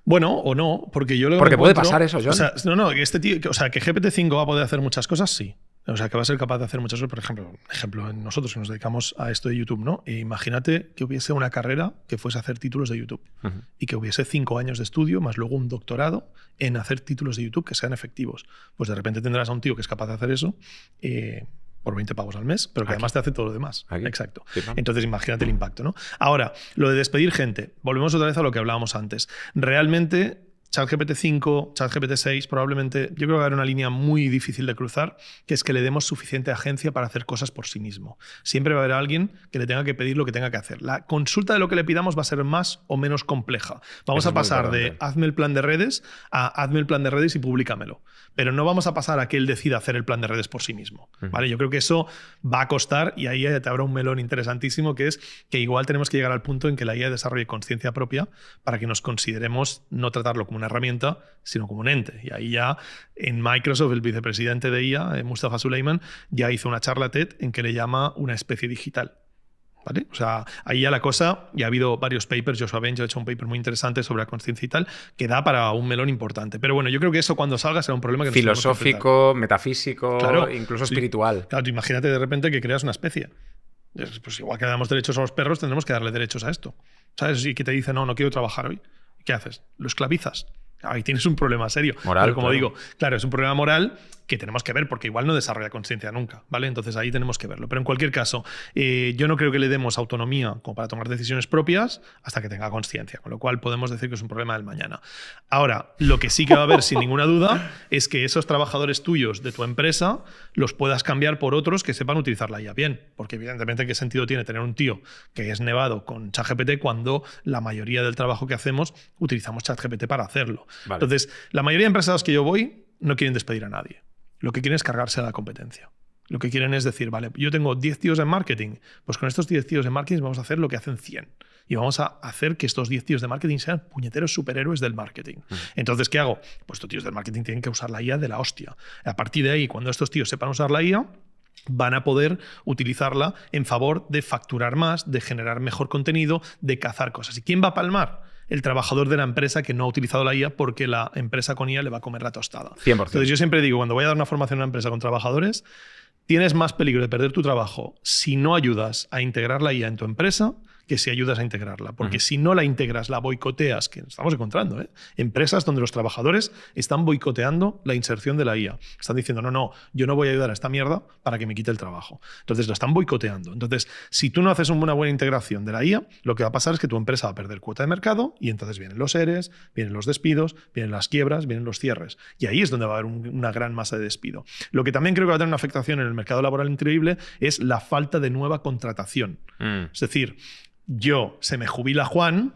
A: Bueno, o no, porque yo lo
B: Porque puede pasar eso, John.
A: O sea, que este tío, o sea, que GPT-5 va a poder hacer muchas cosas, sí. O sea, que va a ser capaz de hacer muchas cosas. Por ejemplo, nosotros que nos dedicamos a esto de YouTube, ¿no? E imagínate que hubiese una carrera que fuese a hacer títulos de YouTube y que hubiese 5 años de estudio más luego un doctorado en hacer títulos de YouTube que sean efectivos. Pues de repente tendrás a un tío que es capaz de hacer eso. por 20 pavos al mes, pero que
B: Aquí.
A: además te hace todo lo demás.
B: Aquí.
A: Exacto.
B: Sí, ¿no?
A: Entonces imagínate el impacto, ¿no? Ahora, lo de despedir gente, volvemos otra vez a lo que hablábamos antes. Realmente ChatGPT 5, ChatGPT 6, probablemente, yo creo que va a haber una línea muy difícil de cruzar, que es que le demos suficiente agencia para hacer cosas por sí mismo. Siempre va a haber alguien que le tenga que pedir lo que tenga que hacer. La consulta de lo que le pidamos va a ser más o menos compleja. Vamos
B: Eso
A: a
B: es muy
A: pasar de
B: importante.
A: hazme el plan de redes a hazme el plan de redes y públicamelo. Pero no vamos a pasar a que él decida hacer el plan de redes por sí mismo. ¿Vale? Yo creo que eso va a costar y ahí te habrá un melón interesantísimo, que es que igual tenemos que llegar al punto en que la IA desarrolle conciencia propia para que nos consideremos no tratarlo como una herramienta, sino como un ente. Y ahí ya en Microsoft el vicepresidente de IA, Mustafa Suleyman, ya hizo una charla TED en que le llama una especie digital. ¿Vale? O sea, ahí ya la cosa, ya ha habido varios papers, Joshua Benge ha hecho un paper muy interesante sobre la conciencia y tal, que da para un melón importante. Pero bueno, yo creo que eso cuando salga será un problema que nos tenemos que enfrentar.
B: Filosófico, metafísico,
A: Claro.
B: incluso espiritual.
A: Claro, tú imagínate de repente que creas una especie. Pues igual que damos derechos a los perros, tendremos que darle derechos a esto. ¿Sabes? Y que te dice, no quiero trabajar hoy. ¿Qué haces? ¿Lo esclavizas? Ahí tienes un problema serio.
B: Moral,
A: pero como
B: claro.
A: digo, claro, es un problema moral que tenemos que ver porque igual no desarrolla conciencia nunca, ¿vale? Entonces ahí tenemos que verlo. Pero en cualquier caso, yo no creo que le demos autonomía como para tomar decisiones propias hasta que tenga conciencia, con lo cual podemos decir que es un problema del mañana. Ahora, lo que sí que va a haber sin ninguna duda es que esos trabajadores tuyos de tu empresa los puedas cambiar por otros que sepan utilizar la IA bien, porque evidentemente qué sentido tiene tener un tío que es nevado con ChatGPT cuando la mayoría del trabajo que hacemos utilizamos ChatGPT para hacerlo.
B: Vale.
A: Entonces, la mayoría de empresas que yo voy no quieren despedir a nadie. Lo que quieren es cargarse a la competencia. Lo que quieren es decir, vale, yo tengo 10 tíos en marketing, pues con estos 10 tíos en marketing vamos a hacer lo que hacen 100. Y vamos a hacer que estos 10 tíos de marketing sean puñeteros superhéroes del marketing. Entonces, ¿qué hago? Pues estos tíos del marketing tienen que usar la IA de la hostia. A partir de ahí, cuando estos tíos sepan usar la IA, van a poder utilizarla en favor de facturar más, de generar mejor contenido, de cazar cosas. ¿Y quién va a palmar? El trabajador de la empresa que no ha utilizado la IA porque la empresa con IA le va a comer la tostada.
B: 100%.
A: Entonces yo siempre digo, cuando voy a dar una formación a una empresa con trabajadores, tienes más peligro de perder tu trabajo si no ayudas a integrar la IA en tu empresa que si ayudas a integrarla. Porque si no la integras, la boicoteas, que estamos encontrando, ¿eh? Empresas donde los trabajadores están boicoteando la inserción de la IA. Están diciendo, no, yo no voy a ayudar a esta mierda para que me quite el trabajo. Entonces lo están boicoteando. Entonces, si tú no haces una buena integración de la IA, lo que va a pasar es que tu empresa va a perder cuota de mercado y entonces vienen los ERES, vienen los despidos, vienen las quiebras, vienen los cierres. Y ahí es donde va a haber una gran masa de despido. Lo que también creo que va a tener una afectación en el mercado laboral increíble es la falta de nueva contratación. Es decir, se me jubila Juan,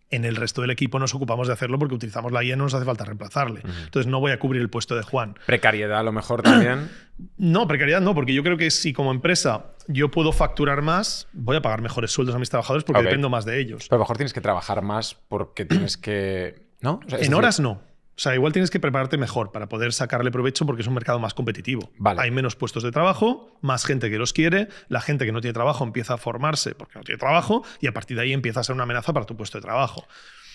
A: en el resto del equipo nos ocupamos de hacerlo porque utilizamos la IA y no nos hace falta reemplazarle. Entonces no voy a cubrir el puesto de Juan.
B: Precariedad a lo mejor también.
A: No, precariedad no, porque yo creo que si como empresa yo puedo facturar más, voy a pagar mejores sueldos a mis trabajadores porque dependo más de ellos.
B: Pero a lo mejor tienes que trabajar más porque tienes que... ¿No? O sea,
A: En horas no. O sea, igual tienes que prepararte mejor para poder sacarle provecho porque es un mercado más competitivo.
B: Vale.
A: Hay menos puestos de trabajo, más gente que los quiere, la gente que no tiene trabajo empieza a formarse porque no tiene trabajo y a partir de ahí empieza a ser una amenaza para tu puesto de trabajo.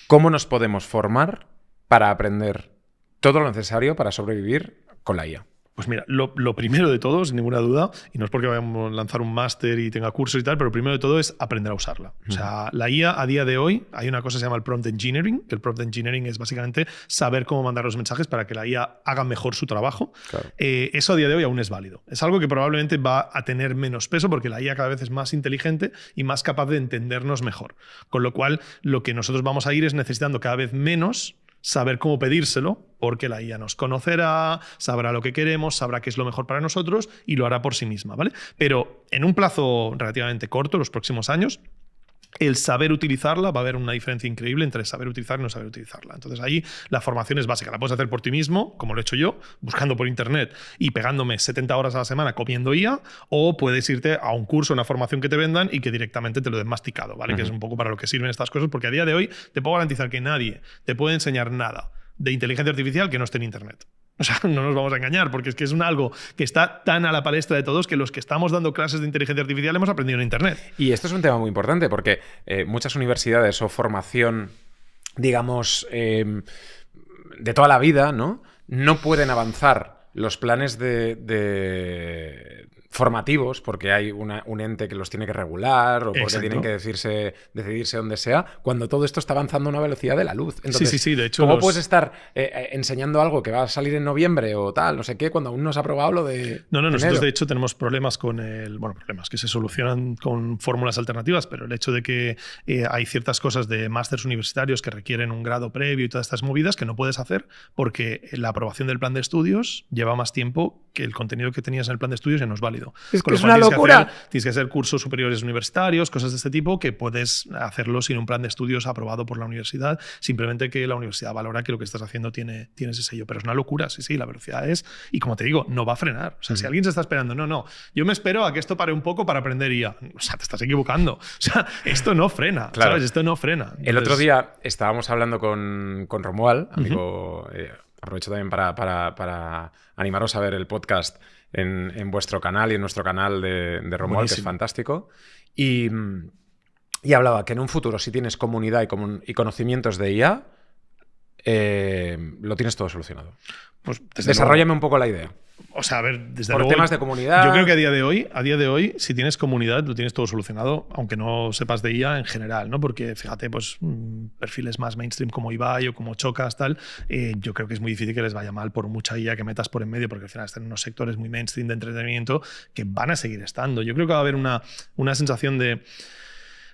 B: ¿Cómo nos podemos formar para aprender todo lo necesario para sobrevivir con la IA?
A: Pues mira, lo primero de todo, sin ninguna duda, y no es porque vayamos a lanzar un máster y tenga cursos y tal, pero lo primero de todo es aprender a usarla. O sea, la IA a día de hoy, hay una cosa que se llama el prompt engineering, que el prompt engineering es básicamente saber cómo mandar los mensajes para que la IA haga mejor su trabajo.
B: Claro.
A: Eso a día de hoy aún es válido. Es algo que probablemente va a tener menos peso porque la IA cada vez es más inteligente y más capaz de entendernos mejor. Con lo cual, lo que nosotros vamos a ir es necesitando cada vez menos saber cómo pedírselo, porque la IA nos conocerá, sabrá lo que queremos, sabrá qué es lo mejor para nosotros y lo hará por sí misma, ¿vale? Pero en un plazo relativamente corto, los próximos años, el saber utilizarla, va a haber una diferencia increíble entre saber utilizar y no saber utilizarla. Entonces ahí la formación es básica. La puedes hacer por ti mismo, como lo he hecho yo, buscando por internet y pegándome 70 horas a la semana comiendo IA, o puedes irte a un curso, una formación que te vendan y que directamente te lo den masticado, ¿vale? Que es un poco para lo que sirven estas cosas, porque a día de hoy te puedo garantizar que nadie te puede enseñar nada de inteligencia artificial que no esté en internet. O sea, no nos vamos a engañar, porque es que es algo que está tan a la palestra de todos que los que estamos dando clases de inteligencia artificial hemos aprendido en Internet.
B: Y esto es un tema muy importante porque muchas universidades o formación, digamos, de toda la vida, ¿no? No pueden avanzar los planes de formativos, porque hay un ente que los tiene que regular o porque
A: Exacto.
B: tienen que decidirse donde sea, cuando todo esto está avanzando a una velocidad de la luz. Entonces,
A: sí, de hecho
B: ¿cómo puedes estar enseñando algo que va a salir en noviembre o tal, no sé qué, cuando aún no se ha aprobado lo de
A: nosotros
B: enero?
A: de hecho tenemos problemas con problemas que se solucionan con fórmulas alternativas, pero el hecho de que hay ciertas cosas de másters universitarios que requieren un grado previo y todas estas movidas que no puedes hacer porque la aprobación del plan de estudios lleva más tiempo que el contenido que tenías en el plan de estudios ya no es válido.
B: Es
A: Con
B: que
A: lo
B: es
A: cual
B: una locura.
A: Tienes que hacer cursos superiores universitarios, cosas de este tipo, que puedes hacerlo sin un plan de estudios aprobado por la universidad, simplemente que la universidad valora que lo que estás haciendo tiene ese sello. Pero es una locura, sí, la velocidad es... Y como te digo, no va a frenar. O sea, si alguien se está esperando, no, yo me espero a que esto pare un poco para aprender IA. O sea, te estás equivocando. O sea, esto no frena,
B: Claro.
A: ¿sabes? Esto no frena. Entonces,
B: el otro día estábamos hablando con Romuald, amigo... aprovecho también para animaros a ver el podcast en vuestro canal y en nuestro canal de Romuald,
A: Buenísimo.
B: que es fantástico. Y hablaba que en un futuro, si tienes comunidad y conocimientos de IA, lo tienes todo solucionado.
A: pues, desde
B: Desarróllame un poco la idea.
A: O sea, a ver, desde
B: Por
A: luego,
B: temas de comunidad.
A: Yo creo que a día de hoy, si tienes comunidad, lo tienes todo solucionado, aunque no sepas de IA en general, ¿no? Porque fíjate, pues perfiles más mainstream como Ibai o como Chocas, tal, yo creo que es muy difícil que les vaya mal por mucha IA que metas por en medio, porque al final están en unos sectores muy mainstream de entretenimiento que van a seguir estando. Yo creo que va a haber una sensación de...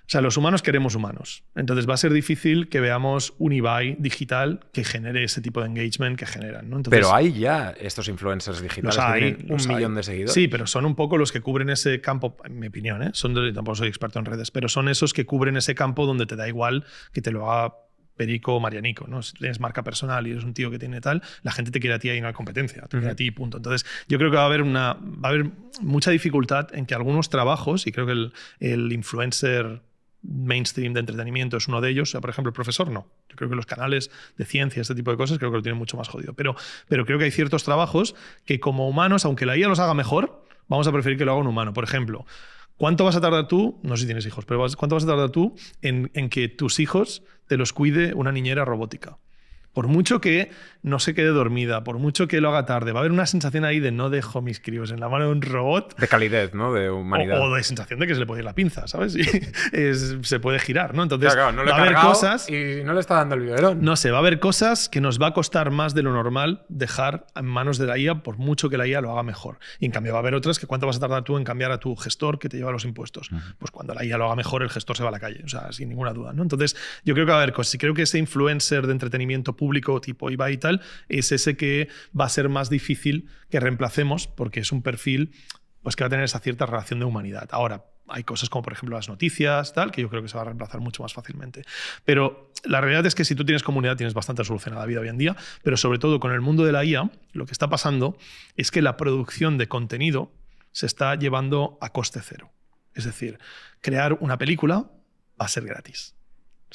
A: O sea, los humanos queremos humanos. Entonces va a ser difícil que veamos un Ibai digital que genere ese tipo de engagement que generan, ¿no? Entonces,
B: Pero hay ya estos influencers digitales que tienen un millón de seguidores.
A: Sí, pero son un poco los que cubren ese campo, en mi opinión, ¿eh? Tampoco soy experto en redes, pero son esos que cubren ese campo donde te da igual que te lo haga Perico o Marianico, ¿no? Si tienes marca personal y eres un tío que tiene tal, la gente te quiere a ti y no hay competencia, te quiere a ti y punto. Entonces, yo creo que va a haber mucha dificultad en que algunos trabajos, y creo que el influencer mainstream de entretenimiento es uno de ellos. O sea, por ejemplo, el profesor no. Yo creo que los canales de ciencia, este tipo de cosas, creo que lo tienen mucho más jodido. Pero creo que hay ciertos trabajos que como humanos, aunque la IA los haga mejor, vamos a preferir que lo haga un humano. Por ejemplo, ¿cuánto vas a tardar tú? No sé si tienes hijos, pero ¿cuánto vas a tardar tú en que tus hijos te los cuide una niñera robótica? Por mucho que no se quede dormida, por mucho que lo haga tarde, va a haber una sensación ahí de no dejo mis críos en la mano de un robot.
B: De calidez, ¿no? De humanidad.
A: O de sensación de que se le puede ir la pinza, ¿sabes? Y se puede girar, ¿no? Entonces,
B: claro, no le
A: va a haber cosas...
B: y no le está dando el biberón.
A: No sé, va a haber cosas que nos va a costar más de lo normal dejar en manos de la IA, por mucho que la IA lo haga mejor. Y en cambio va a haber otras que ¿cuánto vas a tardar tú en cambiar a tu gestor que te lleva los impuestos? Pues cuando la IA lo haga mejor, el gestor se va a la calle, o sea, sin ninguna duda, ¿no? Entonces, yo creo que va a haber cosas. Y creo que ese influencer de entretenimiento público tipo Ibai y tal, es ese que va a ser más difícil que reemplacemos porque es un perfil pues, que va a tener esa cierta relación de humanidad. Ahora, hay cosas como, por ejemplo, las noticias, tal, que yo creo que se va a reemplazar mucho más fácilmente. Pero la realidad es que si tú tienes comunidad, tienes bastante solucionada la vida hoy en día, pero sobre todo con el mundo de la IA, lo que está pasando es que la producción de contenido se está llevando a coste cero. Es decir, crear una película va a ser gratis.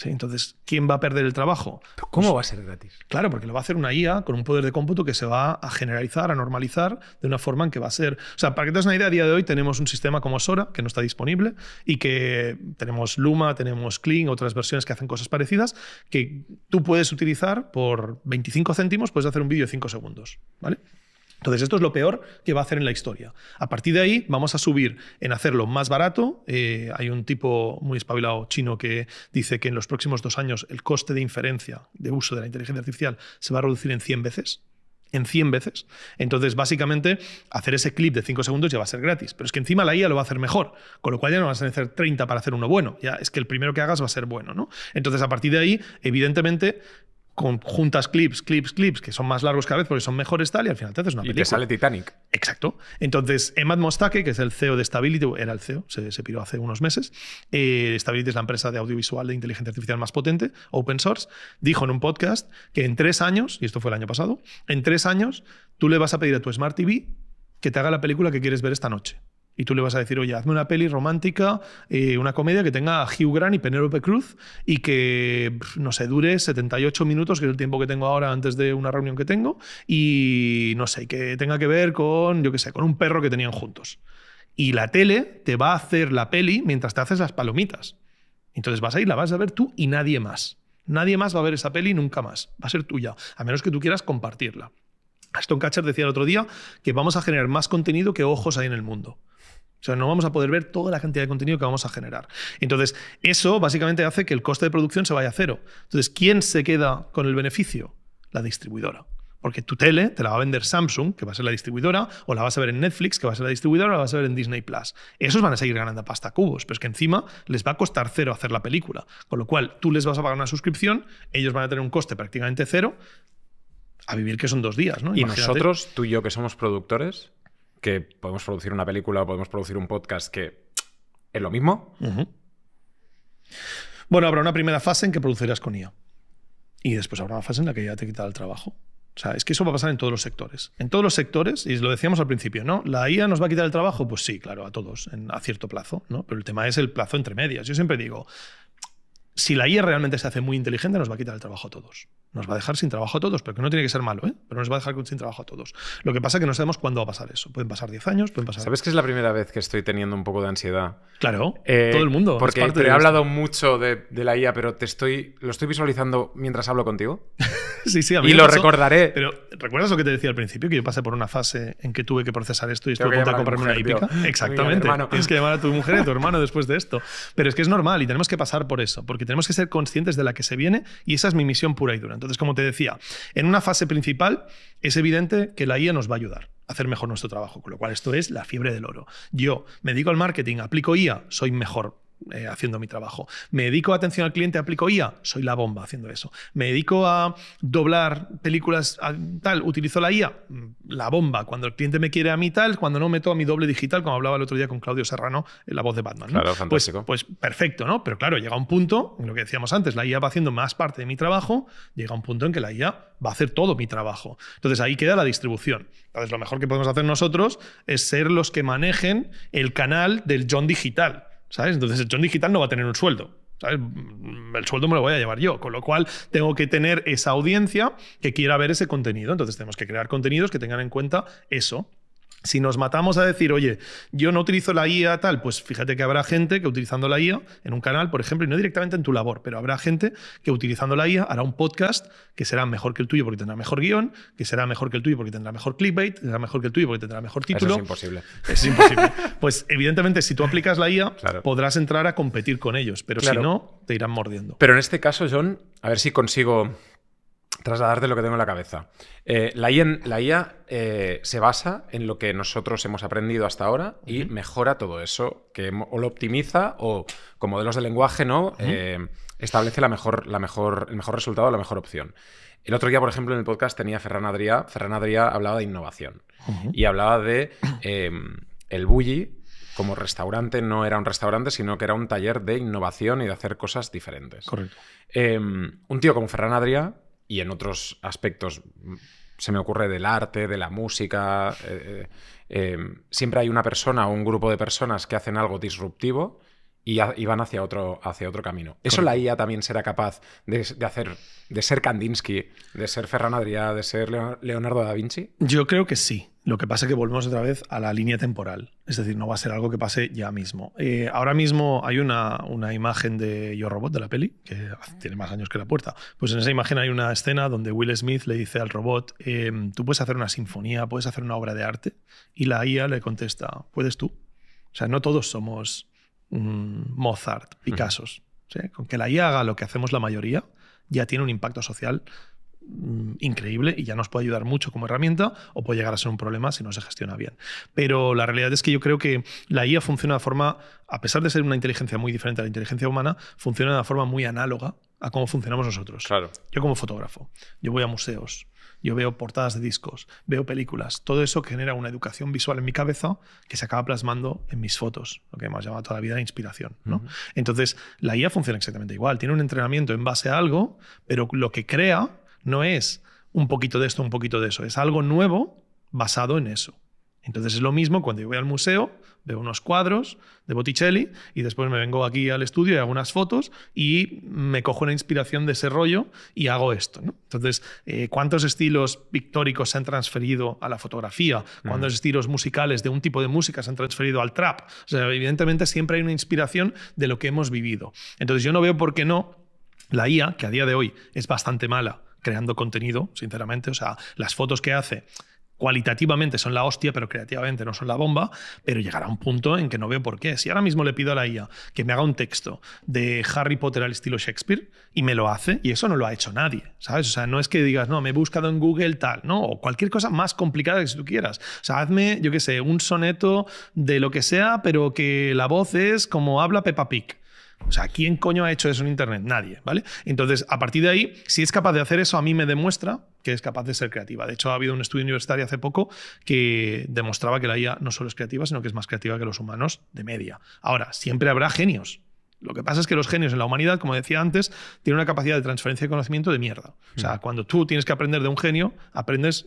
A: ¿Sí? Entonces, ¿quién va a perder el trabajo?
B: ¿Cómo va a ser gratis?
A: Claro, porque lo va a hacer una IA con un poder de cómputo que se va a generalizar, a normalizar de una forma en que va a ser... O sea, para que te des una idea, a día de hoy tenemos un sistema como Sora, que no está disponible, y que tenemos Luma, tenemos Kling, otras versiones que hacen cosas parecidas, que tú puedes utilizar por 25 céntimos, puedes hacer un vídeo de 5 segundos, ¿vale? Entonces, esto es lo peor que va a hacer en la historia. A partir de ahí, vamos a subir en hacerlo más barato. Hay un tipo muy espabilado chino que dice que en los próximos 2 años el coste de inferencia, de uso de la inteligencia artificial, se va a reducir en 100 veces. En 100 veces. Entonces, básicamente, hacer ese clip de 5 segundos ya va a ser gratis. Pero es que encima la IA lo va a hacer mejor. Con lo cual ya no vas a hacer 30 para hacer uno bueno. Ya es que el primero que hagas va a ser bueno, ¿no? Entonces, a partir de ahí, evidentemente... juntas clips, que son más largos cada vez porque son mejores tal, y al final te haces una película.
B: Y te sale Titanic.
A: Exacto. Entonces, Emad Mostaque, que es el CEO de Stability, era el CEO, se piró hace unos meses. Stability es la empresa de audiovisual de inteligencia artificial más potente, open source, dijo en un podcast que en 3 años, y esto fue el año pasado, en 3 años tú le vas a pedir a tu Smart TV que te haga la película que quieres ver esta noche. Y tú le vas a decir, oye, hazme una peli romántica, una comedia que tenga a Hugh Grant y Penélope Cruz y que, no sé, dure 78 minutos, que es el tiempo que tengo ahora antes de una reunión que tengo, y, no sé, que tenga que ver con, yo qué sé, con un perro que tenían juntos. Y la tele te va a hacer la peli mientras te haces las palomitas. Entonces vas a ir, la vas a ver tú y nadie más. Nadie más va a ver esa peli nunca más. Va a ser tuya, a menos que tú quieras compartirla. Ashton Kutcher decía el otro día que vamos a generar más contenido que ojos hay en el mundo. O sea, no vamos a poder ver toda la cantidad de contenido que vamos a generar. Entonces, eso básicamente hace que el coste de producción se vaya a cero. Entonces, ¿quién se queda con el beneficio? La distribuidora. Porque tu tele te la va a vender Samsung, que va a ser la distribuidora, o la vas a ver en Netflix, que va a ser la distribuidora, o la vas a ver en Disney+. Esos van a seguir ganando pasta a cubos, pero es que encima les va a costar cero hacer la película. Con lo cual, tú les vas a pagar una suscripción, ellos van a tener un coste prácticamente cero, a vivir que son 2 días, ¿no?
B: Y
A: Imagínate.
B: nosotros, tú y yo, que somos productores, que podemos producir una película o podemos producir un podcast, que es lo mismo.
A: Bueno, habrá una primera fase en que producirás con IA. Y después habrá una fase en la que ya te quitará el trabajo. O sea, es que eso va a pasar en todos los sectores. En todos los sectores, y lo decíamos al principio, ¿no? ¿La IA nos va a quitar el trabajo? Pues sí, claro, a todos, a cierto plazo, ¿no? Pero el tema es el plazo entre medias. Yo siempre digo, si la IA realmente se hace muy inteligente, nos va a quitar el trabajo a todos. Nos va a dejar sin trabajo a todos, porque no tiene que ser malo, ¿eh? Pero nos va a dejar sin trabajo a todos. Lo que pasa es que no sabemos cuándo va a pasar eso. Pueden pasar 10 años, pueden pasar...
B: ¿Sabes que es la primera vez que estoy teniendo un poco de ansiedad?
A: Claro, todo el mundo.
B: Porque he hablado mucho de la IA, pero lo estoy visualizando mientras hablo contigo.
A: Sí, a mí
B: y
A: me
B: lo
A: pasó,
B: recordaré.
A: Pero ¿recuerdas lo que te decía al principio? Que yo pasé por una fase en que tuve que procesar esto y estuve
B: Tengo
A: a
B: que
A: punto de comprarme una
B: llamar a mi
A: hípica.
B: mujer, tío.
A: Exactamente. Tienes que llamar a tu mujer y a tu hermano después de esto. Pero es que es normal y tenemos que pasar por eso, porque tenemos que ser conscientes de la que se viene y esa es mi misión pura y dura. Entonces, como te decía, en una fase principal es evidente que la IA nos va a ayudar a hacer mejor nuestro trabajo, con lo cual esto es la fiebre del oro. Yo me dedico al marketing, aplico IA, soy mejor haciendo mi trabajo. Me dedico a atención al cliente, aplico IA, soy la bomba haciendo eso. Me dedico a doblar películas tal, utilizo la IA, la bomba. Cuando el cliente me quiere a mí tal, cuando no meto a mi doble digital, como hablaba el otro día con Claudio Serrano, en la voz de Batman, ¿no?
B: Claro, fantástico.
A: Pues perfecto, ¿no? Pero claro, llega un punto, en lo que decíamos antes, la IA va haciendo más parte de mi trabajo, llega un punto en que la IA va a hacer todo mi trabajo. Entonces ahí queda la distribución. Entonces lo mejor que podemos hacer nosotros es ser los que manejen el canal del John Digital, ¿sabes? Entonces el John Digital no va a tener un sueldo, ¿sabes? El sueldo me lo voy a llevar yo, con lo cual tengo que tener esa audiencia que quiera ver ese contenido. Entonces tenemos que crear contenidos que tengan en cuenta eso. Si nos matamos a decir, oye, yo no utilizo la IA tal, pues fíjate que habrá gente que utilizando la IA en un canal, por ejemplo, y no directamente en tu labor, pero habrá gente que utilizando la IA hará un podcast que será mejor que el tuyo porque tendrá mejor guión, que será mejor que el tuyo porque tendrá mejor clickbait, que será mejor que el tuyo porque tendrá mejor título.
B: Eso es imposible.
A: Es imposible. Pues evidentemente si tú aplicas la IA,
B: claro,
A: podrás entrar a competir con ellos, pero
B: claro,
A: si no, te irán mordiendo.
B: Pero en este caso, John, a ver si consigo trasladarte lo que tengo en la cabeza. La IA se basa en lo que nosotros hemos aprendido hasta ahora y mejora todo eso, que o lo optimiza o con modelos de lenguaje, ¿no? Establece el mejor resultado, la mejor opción. El otro día, por ejemplo, en el podcast tenía Ferran Adrià. Ferran Adrià hablaba de innovación y hablaba de el Bulli como restaurante. No era un restaurante, sino que era un taller de innovación y de hacer cosas diferentes.
A: Correcto.
B: Un tío como Ferran Adrià, y en otros aspectos se me ocurre del arte, de la música, siempre hay una persona o un grupo de personas que hacen algo disruptivo y van hacia otro camino. ¿Eso la IA también será capaz de hacer, de ser Kandinsky, de ser Ferran Adrià, de ser Leonardo da Vinci?
A: Yo creo que sí. Lo que pasa es que volvemos otra vez a la línea temporal. Es decir, no va a ser algo que pase ya mismo. Ahora mismo hay una imagen de Yo Robot, de la peli, que tiene más años que la puerta. Pues en esa imagen hay una escena donde Will Smith le dice al robot, tú puedes hacer una sinfonía, puedes hacer una obra de arte. Y la IA le contesta, ¿puedes tú? O sea, no todos somos Mozart, Picassos. ¿Sí? Con que la IA haga lo que hacemos la mayoría, ya tiene un impacto social increíble y ya nos puede ayudar mucho como herramienta o puede llegar a ser un problema si no se gestiona bien. Pero la realidad es que yo creo que la IA funciona de forma, a pesar de ser una inteligencia muy diferente a la inteligencia humana, funciona de una forma muy análoga a cómo funcionamos nosotros.
B: Claro.
A: Yo como fotógrafo, yo voy a museos, yo veo portadas de discos, veo películas, todo eso genera una educación visual en mi cabeza que se acaba plasmando en mis fotos, lo que hemos llamado toda la vida de inspiración, ¿no? Entonces, la IA funciona exactamente igual, tiene un entrenamiento en base a algo, pero lo que crea no es un poquito de esto, un poquito de eso, es algo nuevo basado en eso. Entonces es lo mismo cuando yo voy al museo, veo unos cuadros de Botticelli y después me vengo aquí al estudio y hago unas fotos y me cojo una inspiración de ese rollo y hago esto, ¿no? Entonces, ¿cuántos estilos pictóricos se han transferido a la fotografía? ¿Cuántos estilos musicales de un tipo de música se han transferido al trap? O sea, evidentemente siempre hay una inspiración de lo que hemos vivido. Entonces yo no veo por qué no la IA, que a día de hoy es bastante mala creando contenido, sinceramente, o sea, las fotos que hace cualitativamente son la hostia, pero creativamente no son la bomba, pero llegará un punto en que no veo por qué. Si ahora mismo le pido a la IA que me haga un texto de Harry Potter al estilo Shakespeare y me lo hace, y eso no lo ha hecho nadie, ¿sabes? O sea, no es que digas, no, me he buscado en Google tal, no, o cualquier cosa más complicada que si tú quieras. O sea, hazme, yo qué sé, un soneto de lo que sea, pero que la voz es como habla Peppa Pig. O sea, ¿quién coño ha hecho eso en Internet? Nadie, ¿vale? Entonces, a partir de ahí, si es capaz de hacer eso, a mí me demuestra que es capaz de ser creativa. De hecho, ha habido un estudio universitario hace poco que demostraba que la IA no solo es creativa, sino que es más creativa que los humanos de media. Ahora, siempre habrá genios. Lo que pasa es que los genios en la humanidad, como decía antes, tienen una capacidad de transferencia de conocimiento de mierda. O sea, cuando tú tienes que aprender de un genio,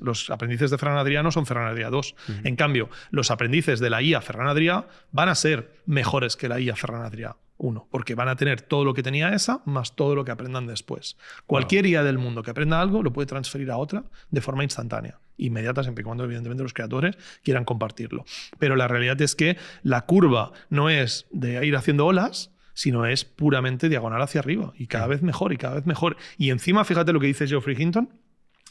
A: los aprendices de Ferran Adrià no son Ferran Adrià 2. En cambio, los aprendices de la IA Ferran Adrià van a ser mejores que la IA Ferran Adrià 1, porque van a tener todo lo que tenía esa, más todo lo que aprendan después. Cualquier IA del mundo que aprenda algo lo puede transferir a otra de forma instantánea, inmediata, siempre y cuando, evidentemente, los creadores quieran compartirlo. Pero la realidad es que la curva no es de ir haciendo olas, sino es puramente diagonal hacia arriba y cada vez mejor y cada vez mejor. Y encima, fíjate lo que dice Geoffrey Hinton,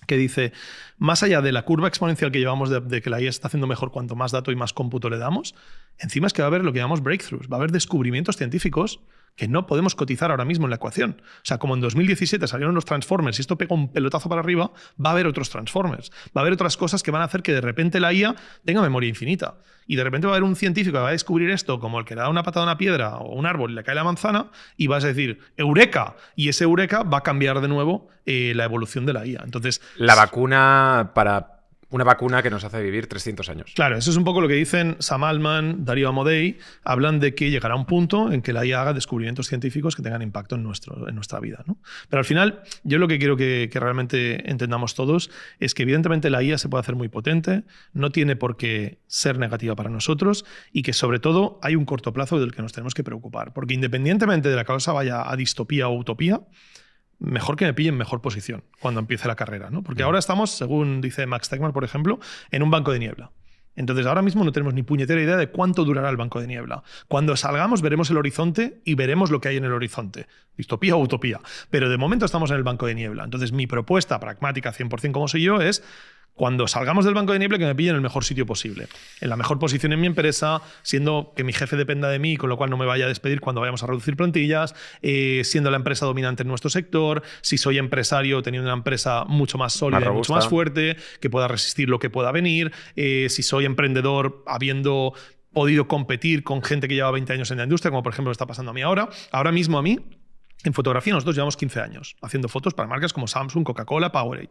A: que dice, más allá de la curva exponencial que llevamos de que la IA está haciendo mejor cuanto más dato y más cómputo le damos, encima es que va a haber lo que llamamos breakthroughs, va a haber descubrimientos científicos que no podemos cotizar ahora mismo en la ecuación. O sea, como en 2017 salieron los Transformers y esto pega un pelotazo para arriba, va a haber otros Transformers. Va a haber otras cosas que van a hacer que de repente la IA tenga memoria infinita. Y de repente va a haber un científico que va a descubrir esto, como el que le da una patada a una piedra o un árbol y le cae la manzana, y vas a decir, ¡eureka! Y ese eureka va a cambiar de nuevo la evolución de la IA. Entonces,
B: la vacuna para... Una vacuna que nos hace vivir 300 años.
A: Claro, eso es un poco lo que dicen Sam Altman, Darío Amodei. Hablan de que llegará un punto en que la IA haga descubrimientos científicos que tengan impacto en nuestra vida, ¿no? Pero al final, yo lo que quiero que realmente entendamos todos es que evidentemente la IA se puede hacer muy potente, no tiene por qué ser negativa para nosotros y que sobre todo hay un corto plazo del que nos tenemos que preocupar. Porque independientemente de la cosa vaya a distopía o utopía, mejor que me pille en mejor posición cuando empiece la carrera, ¿no? Porque ahora estamos, según dice Max Tegmark, por ejemplo, en un banco de niebla. Entonces, ahora mismo no tenemos ni puñetera idea de cuánto durará el banco de niebla. Cuando salgamos, veremos el horizonte y veremos lo que hay en el horizonte. Distopía o utopía. Pero de momento estamos en el banco de niebla. Entonces, mi propuesta pragmática, 100% como soy yo, es... Cuando salgamos del banco de niebla, que me pille en el mejor sitio posible. En la mejor posición en mi empresa, siendo que mi jefe dependa de mí, con lo cual no me vaya a despedir cuando vayamos a reducir plantillas, siendo la empresa dominante en nuestro sector, si soy empresario, teniendo una empresa mucho más sólida, y mucho más fuerte, que pueda resistir lo que pueda venir, si soy emprendedor, habiendo podido competir con gente que lleva 20 años en la industria, como por ejemplo está pasando a mí ahora. Ahora mismo a mí, en fotografía nosotros llevamos 15 años haciendo fotos para marcas como Samsung, Coca-Cola, Powerade,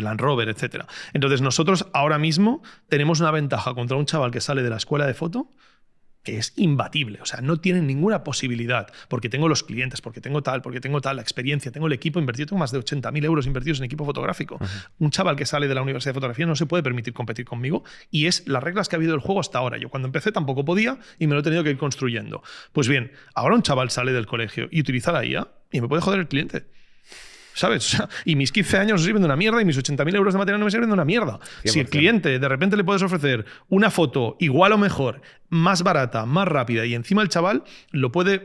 A: Land Rover, etc. Entonces nosotros ahora mismo tenemos una ventaja contra un chaval que sale de la escuela de foto que es imbatible. O sea, no tienen ninguna posibilidad porque tengo los clientes, porque tengo tal, la experiencia, tengo el equipo invertido, tengo más de 80.000 euros invertidos en equipo fotográfico. Un chaval que sale de la Universidad de Fotografía no se puede permitir competir conmigo y es las reglas que ha habido del juego hasta ahora. Yo cuando empecé tampoco podía y me lo he tenido que ir construyendo. Pues bien, ahora un chaval sale del colegio y utiliza la IA y me puede joder el cliente. ¿Sabes? O sea, y mis 15 años no sirven de una mierda y mis 80.000 euros de material no me sirven de una mierda. 100%. Si el cliente de repente le puedes ofrecer una foto igual o mejor, más barata, más rápida y encima el chaval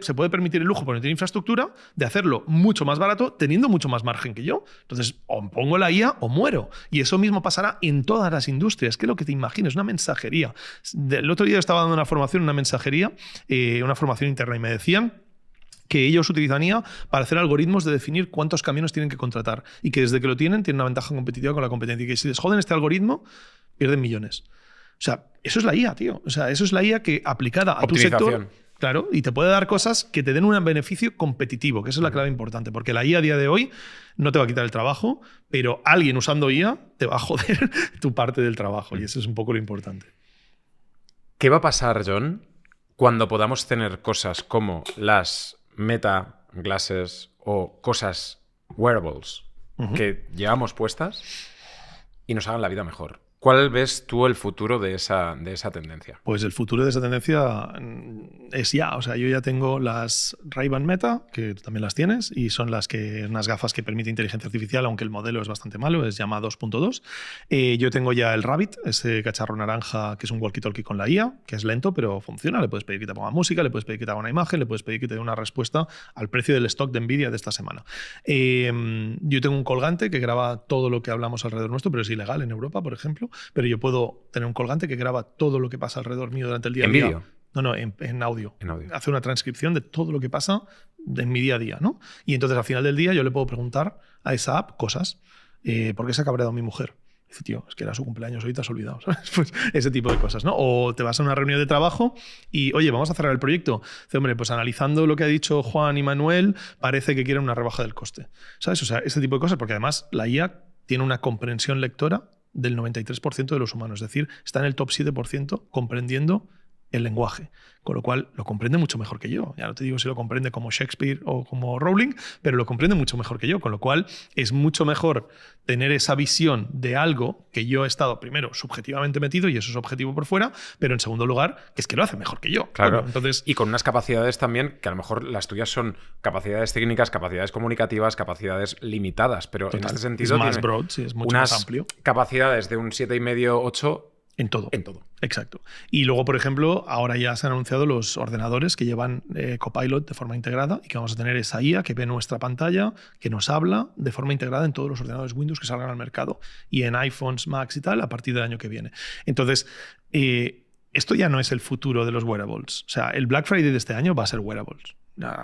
A: se puede permitir el lujo, porque no tiene infraestructura, de hacerlo mucho más barato teniendo mucho más margen que yo. Entonces, o pongo la IA o muero. Y eso mismo pasará en todas las industrias. Que es lo que te imagines, una mensajería. El otro día estaba dando una formación en una mensajería, una formación interna, y me decían que ellos utilizan IA para hacer algoritmos de definir cuántos camiones tienen que contratar y que desde que lo tienen una ventaja competitiva con la competencia y que si les joden este algoritmo pierden millones. O sea, eso es la IA, tío. O sea, eso es la IA que aplicada a tu sector, claro, y te puede dar cosas que te den un beneficio competitivo, que esa es la clave importante, porque la IA a día de hoy no te va a quitar el trabajo, pero alguien usando IA te va a joder tu parte del trabajo y eso es un poco lo importante.
B: ¿Qué va a pasar, John, cuando podamos tener cosas como las Meta Glasses o cosas wearables que llevamos puestas y nos hagan la vida mejor? ¿Cuál ves tú el futuro de esa tendencia?
A: Pues el futuro de esa tendencia es ya. O sea, yo ya tengo las Ray-Ban Meta, que tú también las tienes, y son unas gafas que permiten inteligencia artificial, aunque el modelo es bastante malo, es llama 2.2. Yo tengo ya el Rabbit, ese cacharro naranja que es un walkie-talkie con la IA, que es lento, pero funciona. Le puedes pedir que te ponga música, le puedes pedir que te haga una imagen, le puedes pedir que te dé una respuesta al precio del stock de Nvidia de esta semana. Yo tengo un colgante que graba todo lo que hablamos alrededor nuestro, pero es ilegal en Europa, por ejemplo. pero yo puedo tener un colgante que graba todo lo que pasa alrededor mío durante el día a
B: ¿En
A: día.
B: vídeo?
A: No, en audio.
B: En audio.
A: Hace una transcripción de todo lo que pasa en mi día a día, ¿no? Y entonces al final del día yo le puedo preguntar a esa app cosas. ¿Por qué se ha cabreado mi mujer? Dice, tío, es que era su cumpleaños, hoy te has olvidado, ¿sabes? Pues ese tipo de cosas, ¿no? O te vas a una reunión de trabajo y, oye, vamos a cerrar el proyecto. Dice, hombre, pues analizando lo que ha dicho Juan y Manuel, parece que quieren una rebaja del coste, ¿sabes? O sea, ese tipo de cosas, porque además la IA tiene una comprensión lectora del 93% de los humanos, es decir, está en el top 7% comprendiendo el lenguaje, con lo cual lo comprende mucho mejor que yo. Ya no te digo si lo comprende como Shakespeare o como Rowling, pero lo comprende mucho mejor que yo, con lo cual es mucho mejor tener esa visión de algo que yo he estado, primero, subjetivamente metido, y eso es objetivo por fuera, pero en segundo lugar, que es que lo hace mejor que yo.
B: Claro,
A: Bueno, entonces,
B: y con unas capacidades también, que a lo mejor las tuyas son capacidades técnicas, capacidades comunicativas, capacidades limitadas, pero
A: total,
B: en este sentido
A: es más
B: tiene
A: broad, sí, es mucho
B: unas
A: más amplio.
B: capacidades de un 7,5, 8
A: En todo.
B: en todo.
A: Exacto. Y luego, por ejemplo, ahora ya se han anunciado los ordenadores que llevan Copilot de forma integrada y que vamos a tener esa IA que ve nuestra pantalla, que nos habla de forma integrada en todos los ordenadores Windows que salgan al mercado y en iPhones, Macs y tal a partir del año que viene. Entonces, esto ya no es el futuro de los wearables. O sea, el Black Friday de este año va a ser wearables.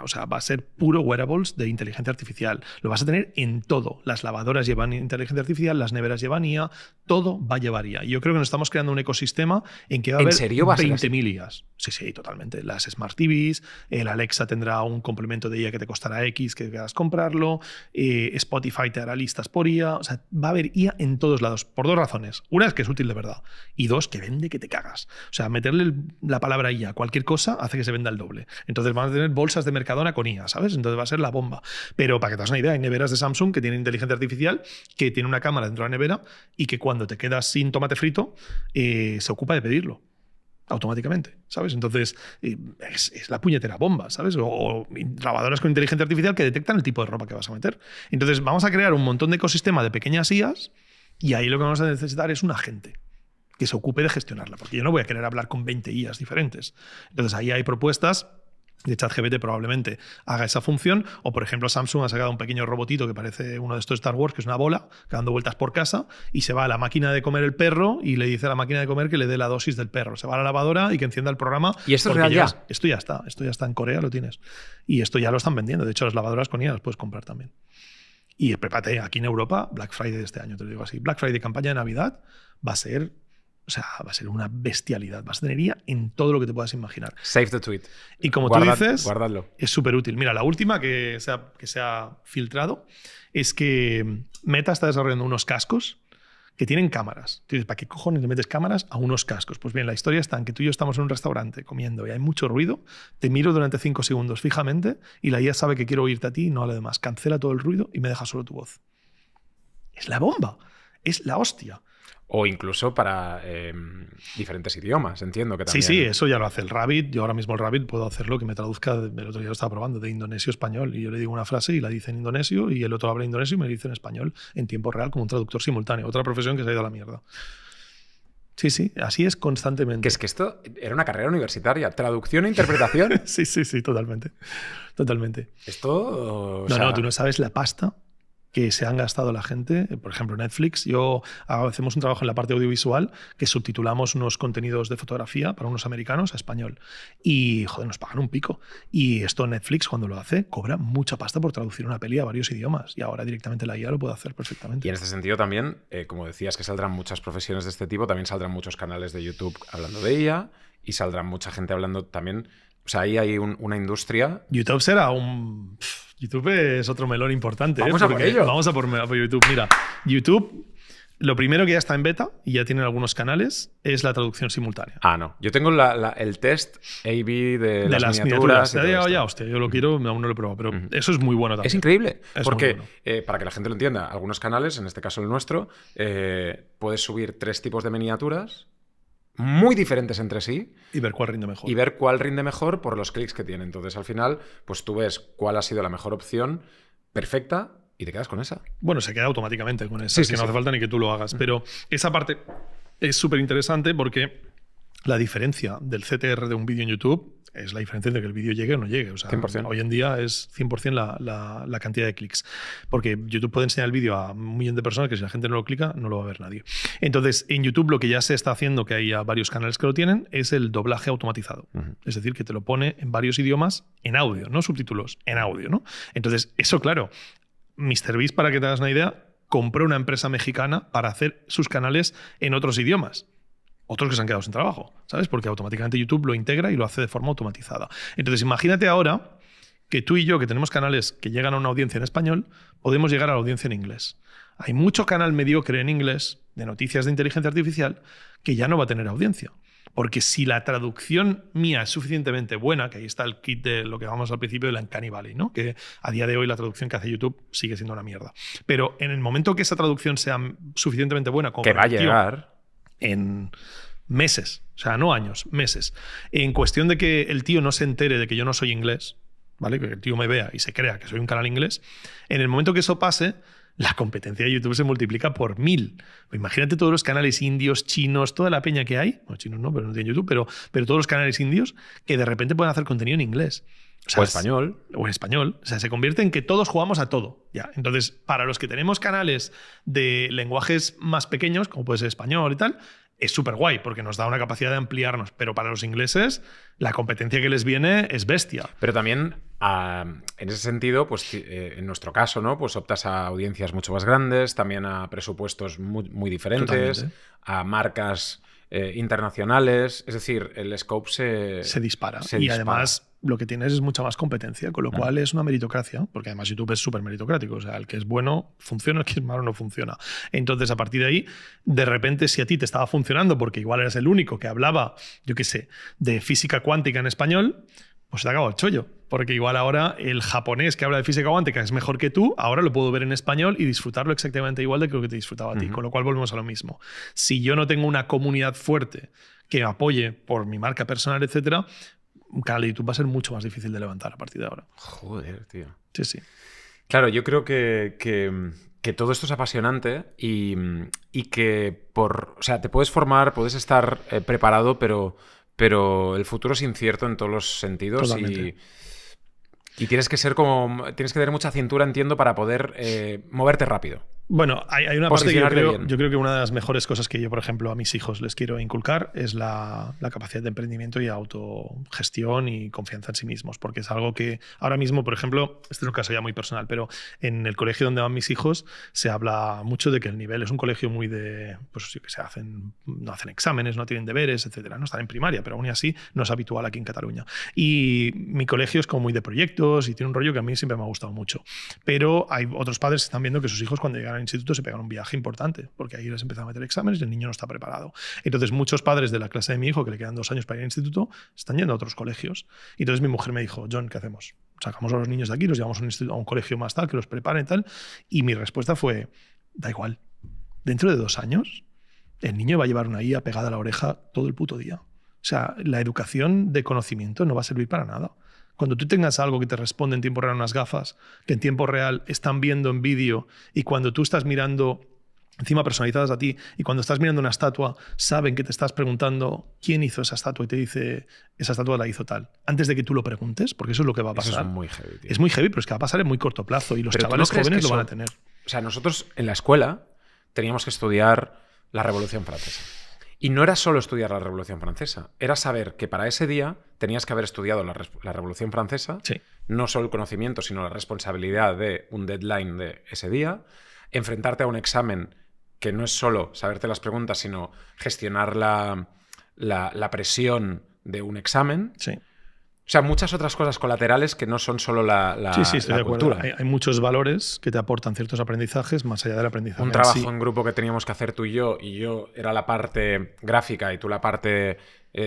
A: O sea, va a ser puro wearables de inteligencia artificial. Lo vas a tener en todo. Las lavadoras llevan inteligencia artificial, las neveras llevan IA, todo va a llevar IA. Y yo creo que nos estamos creando un ecosistema en que va a haber 20.000 IAs. Sí, totalmente. Las Smart TVs, el Alexa tendrá un complemento de IA que te costará X, que quieras comprarlo, Spotify te hará listas por IA. O sea, va a haber IA en todos lados, por dos razones. Una es que es útil de verdad y dos, que vende que te cagas. O sea, meterle la palabra IA a cualquier cosa hace que se venda el doble. Entonces van a tener bolsas de Mercadona con IA, ¿sabes? Entonces va a ser la bomba. Pero para que te hagas una idea, hay neveras de Samsung que tienen inteligencia artificial, que tiene una cámara dentro de la nevera y que cuando te quedas sin tomate frito, se ocupa de pedirlo automáticamente, ¿sabes? Entonces es la puñetera bomba, ¿sabes? O lavadoras con inteligencia artificial que detectan el tipo de ropa que vas a meter. Entonces vamos a crear un montón de ecosistema de pequeñas IAs y ahí lo que vamos a necesitar es un agente que se ocupe de gestionarla, porque yo no voy a querer hablar con 20 IAs diferentes. Entonces ahí hay propuestas de ChatGPT, probablemente haga esa función, o por ejemplo Samsung ha sacado un pequeño robotito que parece uno de estos Star Wars, que es una bola que dando vueltas por casa y se va a la máquina de comer el perro y le dice a la máquina de comer que le dé la dosis del perro, se va a la lavadora y que encienda el programa.
B: ¿Y esto es real ya?
A: Esto ya está en Corea, lo tienes, y esto ya lo están vendiendo. De hecho, las lavadoras con IA las puedes comprar también. Y prepárate, aquí en Europa, Black Friday de este año, te lo digo así, Black Friday, campaña de Navidad, va a ser una bestialidad. Vas a tener IA en todo lo que te puedas imaginar.
B: Save the tweet.
A: Y como tú dices,
B: guardadlo.
A: Es súper útil. Mira, la última que se ha filtrado es que Meta está desarrollando unos cascos que tienen cámaras. Tú dices, ¿para qué cojones le metes cámaras a unos cascos? Pues bien, la historia está en que tú y yo estamos en un restaurante comiendo y hay mucho ruido, te miro durante 5 segundos fijamente y la IA sabe que quiero oírte a ti y no a lo demás. Cancela todo el ruido y me deja solo tu voz. Es la bomba. Es la hostia.
B: O incluso para diferentes idiomas, entiendo que también.
A: Sí, eso ya lo hace el Rabbit. Yo ahora mismo el Rabbit puedo hacerlo que me traduzca, el otro día lo estaba probando, de indonesio a español. Y yo le digo una frase y la dice en indonesio y el otro habla indonesio y me la dice en español en tiempo real como un traductor simultáneo. Otra profesión que se ha ido a la mierda. Sí, así es constantemente.
B: Que es que esto era una carrera universitaria. Traducción e interpretación.
A: Sí, totalmente.
B: Esto...
A: No, tú no sabes la pasta que se han gastado la gente. Por ejemplo, Netflix. Hacemos un trabajo en la parte audiovisual que subtitulamos unos contenidos de fotografía para unos americanos a español. Y, joder, nos pagan un pico. Y esto Netflix, cuando lo hace, cobra mucha pasta por traducir una peli a varios idiomas. Y ahora directamente la IA lo puede hacer perfectamente.
B: Y en este sentido también, como decías que saldrán muchas profesiones de este tipo, también saldrán muchos canales de YouTube hablando de ella y saldrán mucha gente hablando también... O sea, ahí hay una industria...
A: YouTube será un... YouTube es otro melón importante.
B: Vamos a por ello.
A: Vamos a por YouTube. Mira, YouTube, lo primero que ya está en beta y ya tienen algunos canales es la traducción simultánea.
B: Ah, no. Yo tengo el test A/B de las miniaturas.
A: Te ha llegado ya, hostia. Yo lo quiero, aún no lo he probado, pero eso es muy bueno también.
B: Es increíble.
A: Es
B: porque,
A: bueno.
B: Para que la gente lo entienda, algunos canales, en este caso el nuestro, puedes subir 3 tipos de miniaturas muy diferentes entre sí.
A: Y ver cuál rinde mejor.
B: Y ver cuál rinde mejor por los clics que tiene. Entonces, al final, pues tú ves cuál ha sido la mejor opción perfecta y te quedas con esa.
A: Bueno, se queda automáticamente con esa. No hace falta ni que tú lo hagas. Pero esa parte es súper interesante porque la diferencia del CTR de un vídeo en YouTube es la diferencia entre que el vídeo llegue o no llegue. O sea,
B: 100%.
A: hoy en día es 100% la cantidad de clics. Porque YouTube puede enseñar el vídeo a 1 millón de personas que si la gente no lo clica, no lo va a ver nadie. Entonces, en YouTube lo que ya se está haciendo, que hay ya varios canales que lo tienen, es el doblaje automatizado. Es decir, que te lo pone en varios idiomas en audio, no subtítulos, en audio, ¿no? Entonces, eso, claro, MrBeast, para que te hagas una idea, compró una empresa mexicana para hacer sus canales en otros idiomas. Otros que se han quedado sin trabajo, ¿sabes? Porque automáticamente YouTube lo integra y lo hace de forma automatizada. Entonces, imagínate ahora que tú y yo, que tenemos canales que llegan a una audiencia en español, podemos llegar a la audiencia en inglés. Hay mucho canal mediocre en inglés de noticias de inteligencia artificial que ya no va a tener audiencia. Porque si la traducción mía es suficientemente buena, que ahí está el kit de lo que llamamos al principio del Uncanny Valley, ¿no? Que a día de hoy la traducción que hace YouTube sigue siendo una mierda. Pero en el momento que esa traducción sea suficientemente buena como
B: que va a llegar
A: en meses, o sea, no años, meses, en cuestión de que el tío no se entere de que yo no soy inglés, ¿vale? Que el tío me vea y se crea que soy un canal inglés, en el momento que eso pase, la competencia de YouTube se multiplica por 1000. Imagínate todos los canales indios, chinos, toda la peña que hay, no chinos no, pero no tienen YouTube, pero todos los canales indios que de repente pueden hacer contenido en inglés. O sea,
B: o español.
A: O en español. O sea, se convierte en que todos jugamos a todo. Ya. Entonces, para los que tenemos canales de lenguajes más pequeños, como puede ser español y tal, es súper guay porque nos da una capacidad de ampliarnos. Pero para los ingleses, la competencia que les viene es bestia.
B: Pero también, en ese sentido, pues en nuestro caso, ¿no? Pues optas a audiencias mucho más grandes, también a presupuestos muy diferentes,
A: Totalmente.
B: a marcas internacionales. Es decir, el scope se
A: dispara.
B: se
A: y
B: dispara.
A: además lo que tienes es mucha más competencia, con lo cual es una meritocracia, porque además YouTube es súper meritocrático. O sea, el que es bueno funciona, el que es malo no funciona. Entonces, a partir de ahí, de repente, si a ti te estaba funcionando, porque igual eres el único que hablaba, yo qué sé, de física cuántica en español, pues te ha acabado el chollo. Porque igual ahora el japonés que habla de física cuántica es mejor que tú, ahora lo puedo ver en español y disfrutarlo exactamente igual de lo que te disfrutaba a ti. Con lo cual volvemos a lo mismo. Si yo no tengo una comunidad fuerte que me apoye por mi marca personal, etcétera, un canal de YouTube va a ser mucho más difícil de levantar a partir de ahora.
B: Joder, tío.
A: Sí, sí.
B: Claro, yo creo que todo esto es apasionante y que o sea, te puedes formar, puedes estar preparado, pero el futuro es incierto en todos los sentidos.
A: Totalmente.
B: Y tienes que tener mucha cintura, entiendo, para poder moverte rápido.
A: Bueno, hay una parte que
B: Posicionarte
A: yo creo que una de las mejores cosas que yo, por ejemplo, a mis hijos les quiero inculcar es la capacidad de emprendimiento y autogestión y confianza en sí mismos, porque es algo que ahora mismo, por ejemplo, este es un caso ya muy personal, pero en el colegio donde van mis hijos se habla mucho de que el nivel es un colegio muy de, pues yo que sé, no hacen exámenes, no tienen deberes, etcétera. No están en primaria, pero aún así no es habitual aquí en Cataluña. Y mi colegio es como muy de proyectos y tiene un rollo que a mí siempre me ha gustado mucho. Pero hay otros padres que están viendo que sus hijos cuando llegan al instituto se pegan un viaje importante, porque ahí les empiezan a meter exámenes y el niño no está preparado. Entonces muchos padres de la clase de mi hijo, que le quedan 2 años para ir al instituto, están yendo a otros colegios. Y entonces mi mujer me dijo, John, ¿qué hacemos? Sacamos a los niños de aquí, los llevamos a un colegio más tal, que los preparen y tal. Y mi respuesta fue, da igual, dentro de 2 años el niño va a llevar una guía pegada a la oreja todo el puto día. O sea, la educación de conocimiento no va a servir para nada. Cuando tú tengas algo que te responde en tiempo real unas gafas, que en tiempo real están viendo en vídeo, y cuando tú estás mirando, encima personalizadas a ti, y cuando estás mirando una estatua, saben que te estás preguntando quién hizo esa estatua y te dice, esa estatua la hizo tal. Antes de que tú lo preguntes, porque eso es lo que va a pasar.
B: Eso es muy heavy, tío.
A: Es muy heavy, pero es que va a pasar en muy corto plazo y los
B: Pero ¿tú
A: chavales
B: no crees
A: jóvenes
B: que
A: lo van
B: eso-
A: a tener.
B: O sea, nosotros en la escuela teníamos que estudiar la Revolución Francesa. Y no era solo estudiar la Revolución Francesa, era saber que para ese día tenías que haber estudiado la Revolución Francesa,
A: Sí.
B: no solo el conocimiento, sino la responsabilidad de un deadline de ese día, enfrentarte a un examen que no es solo saberte las preguntas, sino gestionar la presión de un examen.
A: Sí.
B: O sea, muchas otras cosas colaterales que no son solo la
A: Sí, estoy
B: la
A: de acuerdo.
B: cultura.
A: Hay muchos valores que te aportan ciertos aprendizajes más allá del aprendizaje.
B: Un
A: en
B: trabajo
A: sí.
B: en grupo que teníamos que hacer tú y yo era la parte gráfica y tú la parte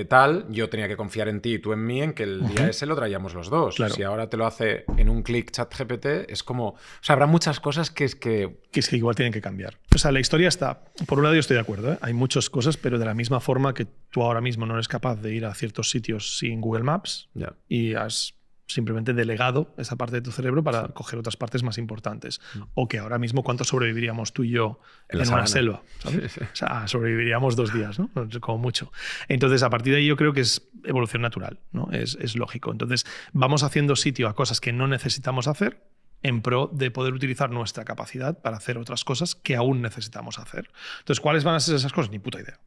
B: tal, yo tenía que confiar en ti y tú en mí, en que el día ese lo traíamos los dos.
A: Claro.
B: Si ahora te lo hace en un clic ChatGPT, es como... O sea, habrá muchas cosas que es que...
A: Que es que igual tienen que cambiar. O sea, la historia está... Por un lado yo estoy de acuerdo, ¿eh? Hay muchas cosas, pero de la misma forma que tú ahora mismo no eres capaz de ir a ciertos sitios sin Google Maps
B: Ya.
A: y has simplemente delegado esa parte de tu cerebro para coger otras partes más importantes. O que ahora mismo, ¿cuánto sobreviviríamos tú y yo en una selva? ¿Sabes?
B: Sí, sí.
A: O sea, sobreviviríamos 2 días, ¿no? Como mucho. Entonces, a partir de ahí yo creo que es evolución natural, ¿no? Es lógico. Entonces, vamos haciendo sitio a cosas que no necesitamos hacer en pro de poder utilizar nuestra capacidad para hacer otras cosas que aún necesitamos hacer. Entonces, ¿cuáles van a ser esas cosas? Ni puta idea.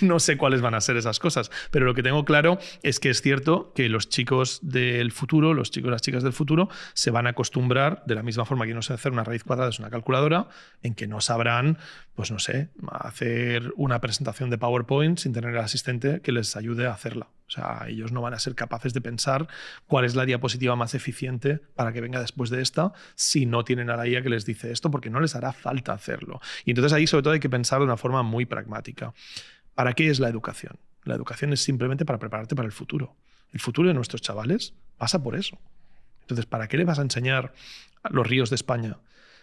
A: No sé cuáles van a ser esas cosas, pero lo que tengo claro es que es cierto que los chicos del futuro, los chicos y las chicas del futuro, se van a acostumbrar, de la misma forma que no sé hacer una raíz cuadrada es una calculadora, en que no sabrán, pues no sé, hacer una presentación de PowerPoint sin tener el asistente que les ayude a hacerla. O sea, ellos no van a ser capaces de pensar cuál es la diapositiva más eficiente para que venga después de esta si no tienen a la IA que les dice esto, porque no les hará falta hacerlo. Y entonces ahí sobre todo hay que pensar de una forma muy pragmática. ¿Para qué es la educación? La educación es simplemente para prepararte para el futuro. El futuro de nuestros chavales pasa por eso. Entonces, ¿para qué le vas a enseñar los ríos de España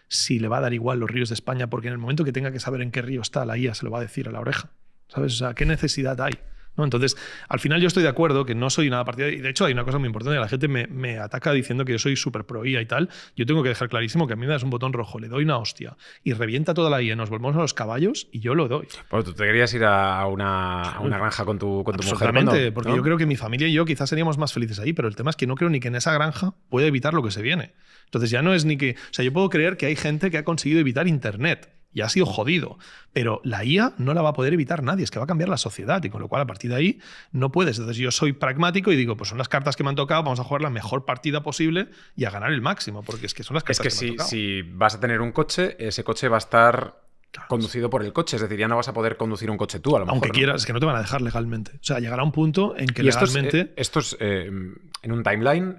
A: si le va a dar igual los ríos de España? Porque en el momento que tenga que saber en qué río está, la IA se lo va a decir a la oreja. ¿Sabes? O sea, ¿qué necesidad hay? ¿No? Entonces, al final yo estoy de acuerdo que no soy nada partidario. Y de hecho hay una cosa muy importante. La gente me ataca diciendo que yo soy súper pro IA y tal. Yo tengo que dejar clarísimo que a mí me das un botón rojo, le doy una hostia y revienta toda la IA, nos volvemos a los caballos y yo lo doy.
B: Bueno, tú te querías ir a una granja con tu mujer.
A: Absolutamente, porque yo creo que mi familia y yo quizás seríamos más felices ahí, pero el tema es que no creo ni que en esa granja pueda evitar lo que se viene. Entonces ya no es ni que... O sea, yo puedo creer que hay gente que ha conseguido evitar Internet y ha sido jodido, pero la IA no la va a poder evitar nadie, es que va a cambiar la sociedad y con lo cual a partir de ahí no puedes. Entonces yo soy pragmático y digo, pues son las cartas que me han tocado, vamos a jugar la mejor partida posible y a ganar el máximo, porque es que son las cartas que me han tocado.
B: Si vas a tener un coche, ese coche va a estar conducido por el coche, es decir, ya no vas a poder conducir un coche tú a lo mejor.
A: Aunque quieras, es que no te van a dejar legalmente. O sea, llegará un punto en que legalmente...
B: Estos en un timeline...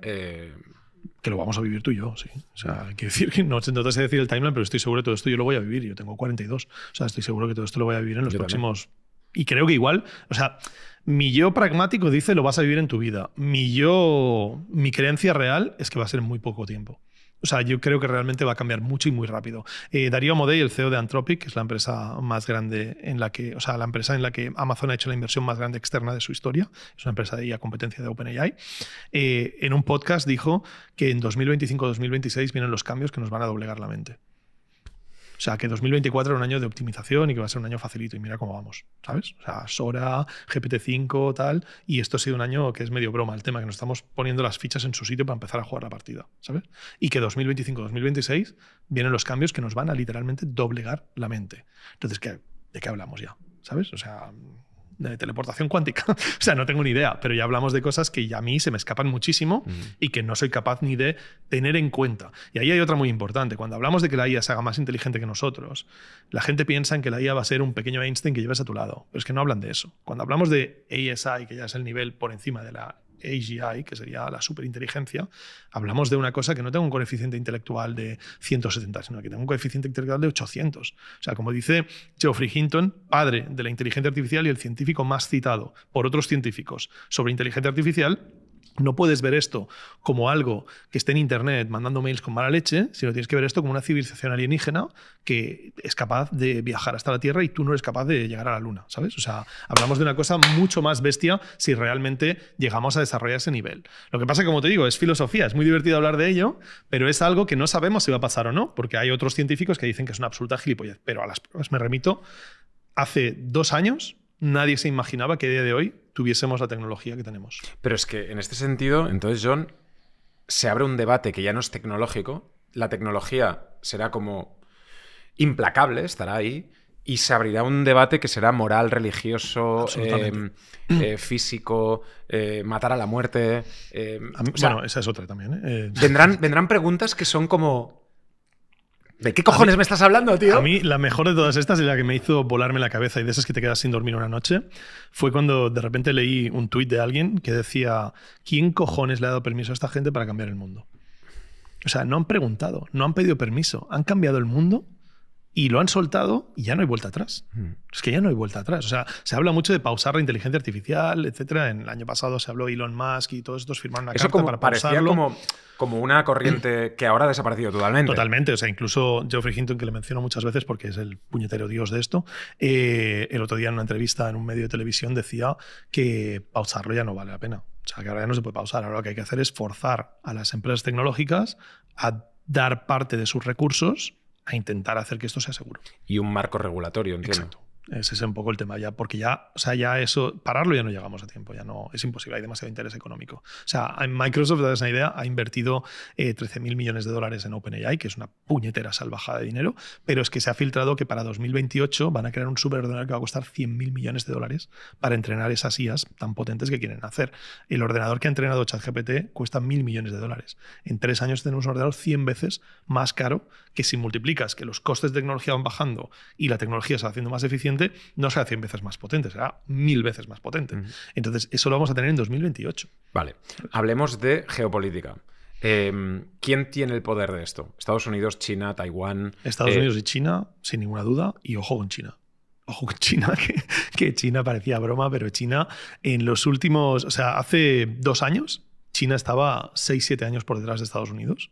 A: Que lo vamos a vivir tú y yo, sí. O sea, quiero decir que no te sé decir el timeline, pero estoy seguro que todo esto yo lo voy a vivir. Yo tengo 42. O sea, estoy seguro que todo esto lo voy a vivir en los próximos... También. Y creo que igual... O sea, mi yo pragmático dice lo vas a vivir en tu vida. Mi creencia real es que va a ser en muy poco tiempo. O sea, yo creo que realmente va a cambiar mucho y muy rápido. Darío Amodei, el CEO de Anthropic, que es la empresa más grande en la que, o sea, la empresa en la que Amazon ha hecho la inversión más grande externa de su historia, es una empresa de IA competencia de OpenAI, en un podcast dijo que en 2025-2026 vienen los cambios que nos van a doblegar la mente. O sea, que 2024 era un año de optimización y que va a ser un año facilito. Y mira cómo vamos, ¿sabes? O sea, Sora, GPT-5, tal. Y esto ha sido un año que es medio broma el tema, que nos estamos poniendo las fichas en su sitio para empezar a jugar la partida, ¿sabes? Y que 2025-2026 vienen los cambios que nos van a literalmente doblegar la mente. Entonces, ¿de qué hablamos ya? ¿Sabes? O sea... de teleportación cuántica. O sea, no tengo ni idea, pero ya hablamos de cosas que ya a mí se me escapan muchísimo y que no soy capaz ni de tener en cuenta. Y ahí hay otra muy importante. Cuando hablamos de que la IA se haga más inteligente que nosotros, la gente piensa en que la IA va a ser un pequeño Einstein que lleves a tu lado. Pero es que no hablan de eso. Cuando hablamos de ASI, que ya es el nivel por encima de la AGI, que sería la superinteligencia, hablamos de una cosa que no tenga un coeficiente intelectual de 170, sino que tenga un coeficiente intelectual de 800. O sea, como dice Geoffrey Hinton, padre de la inteligencia artificial y el científico más citado por otros científicos sobre inteligencia artificial, no puedes ver esto como algo que esté en Internet mandando mails con mala leche, sino tienes que ver esto como una civilización alienígena que es capaz de viajar hasta la Tierra y tú no eres capaz de llegar a la Luna, ¿sabes? O sea, hablamos de una cosa mucho más bestia si realmente llegamos a desarrollar ese nivel. Lo que pasa, como te digo, es filosofía, es muy divertido hablar de ello, pero es algo que no sabemos si va a pasar o no, porque hay otros científicos que dicen que es una absoluta gilipollez. Pero a las pruebas me remito. Hace 2 años nadie se imaginaba que a día de hoy tuviésemos la tecnología que tenemos.
B: Pero es que en este sentido, entonces, John, se abre un debate que ya no es tecnológico. La tecnología será como implacable, estará ahí, y se abrirá un debate que será moral, religioso, físico, matar a la muerte.
A: Bueno, esa es otra también.
B: Vendrán preguntas que son como... ¿De qué cojones me estás hablando, tío?
A: A mí la mejor de todas estas y la que me hizo volarme la cabeza y de esas que te quedas sin dormir una noche fue cuando de repente leí un tuit de alguien que decía ¿quién cojones le ha dado permiso a esta gente para cambiar el mundo? O sea, no han preguntado, no han pedido permiso, han cambiado el mundo y lo han soltado y ya no hay vuelta atrás. Es que ya no hay vuelta atrás. O sea, se habla mucho de pausar la inteligencia artificial, etcétera. En el año pasado se habló Elon Musk y todos estos firmaron una carta para pausarlo.
B: Parecía como una corriente que ahora ha desaparecido totalmente.
A: Totalmente. O sea, incluso Geoffrey Hinton, que le menciono muchas veces porque es el puñetero dios de esto, el otro día en una entrevista en un medio de televisión decía que pausarlo ya no vale la pena. O O sea, que ahora ya no se puede pausar. Ahora lo que hay que hacer es forzar a las empresas tecnológicas a dar parte de sus recursos a intentar hacer que esto sea seguro.
B: Y un marco regulatorio, entiendo.
A: Exacto. Ese es un poco el tema ya, porque ya, o sea, ya eso, pararlo ya no llegamos a tiempo, ya no, es imposible, hay demasiado interés económico. O sea, en Microsoft, te das una idea, ha invertido 13.000 millones de dólares en OpenAI, que es una puñetera salvajada de dinero, pero es que se ha filtrado que para 2028 van a crear un superordenador que va a costar 100.000 millones de dólares para entrenar esas IAs tan potentes que quieren hacer. El ordenador que ha entrenado ChatGPT cuesta 1.000 millones de dólares. En 3 años tenemos un ordenador 100 veces más caro, que si multiplicas que los costes de tecnología van bajando y la tecnología se va haciendo más eficiente, no será 100 veces más potente, será 1.000 veces más potente. Entonces, eso lo vamos a tener en 2028.
B: Vale, hablemos de geopolítica. ¿Quién tiene el poder de esto? ¿Estados Unidos, China, Taiwán?
A: Estados Unidos y China, sin ninguna duda, y ojo con China. Ojo con China, que China parecía broma, pero China en los últimos, o sea, hace 2 años, China estaba 6-7 años por detrás de Estados Unidos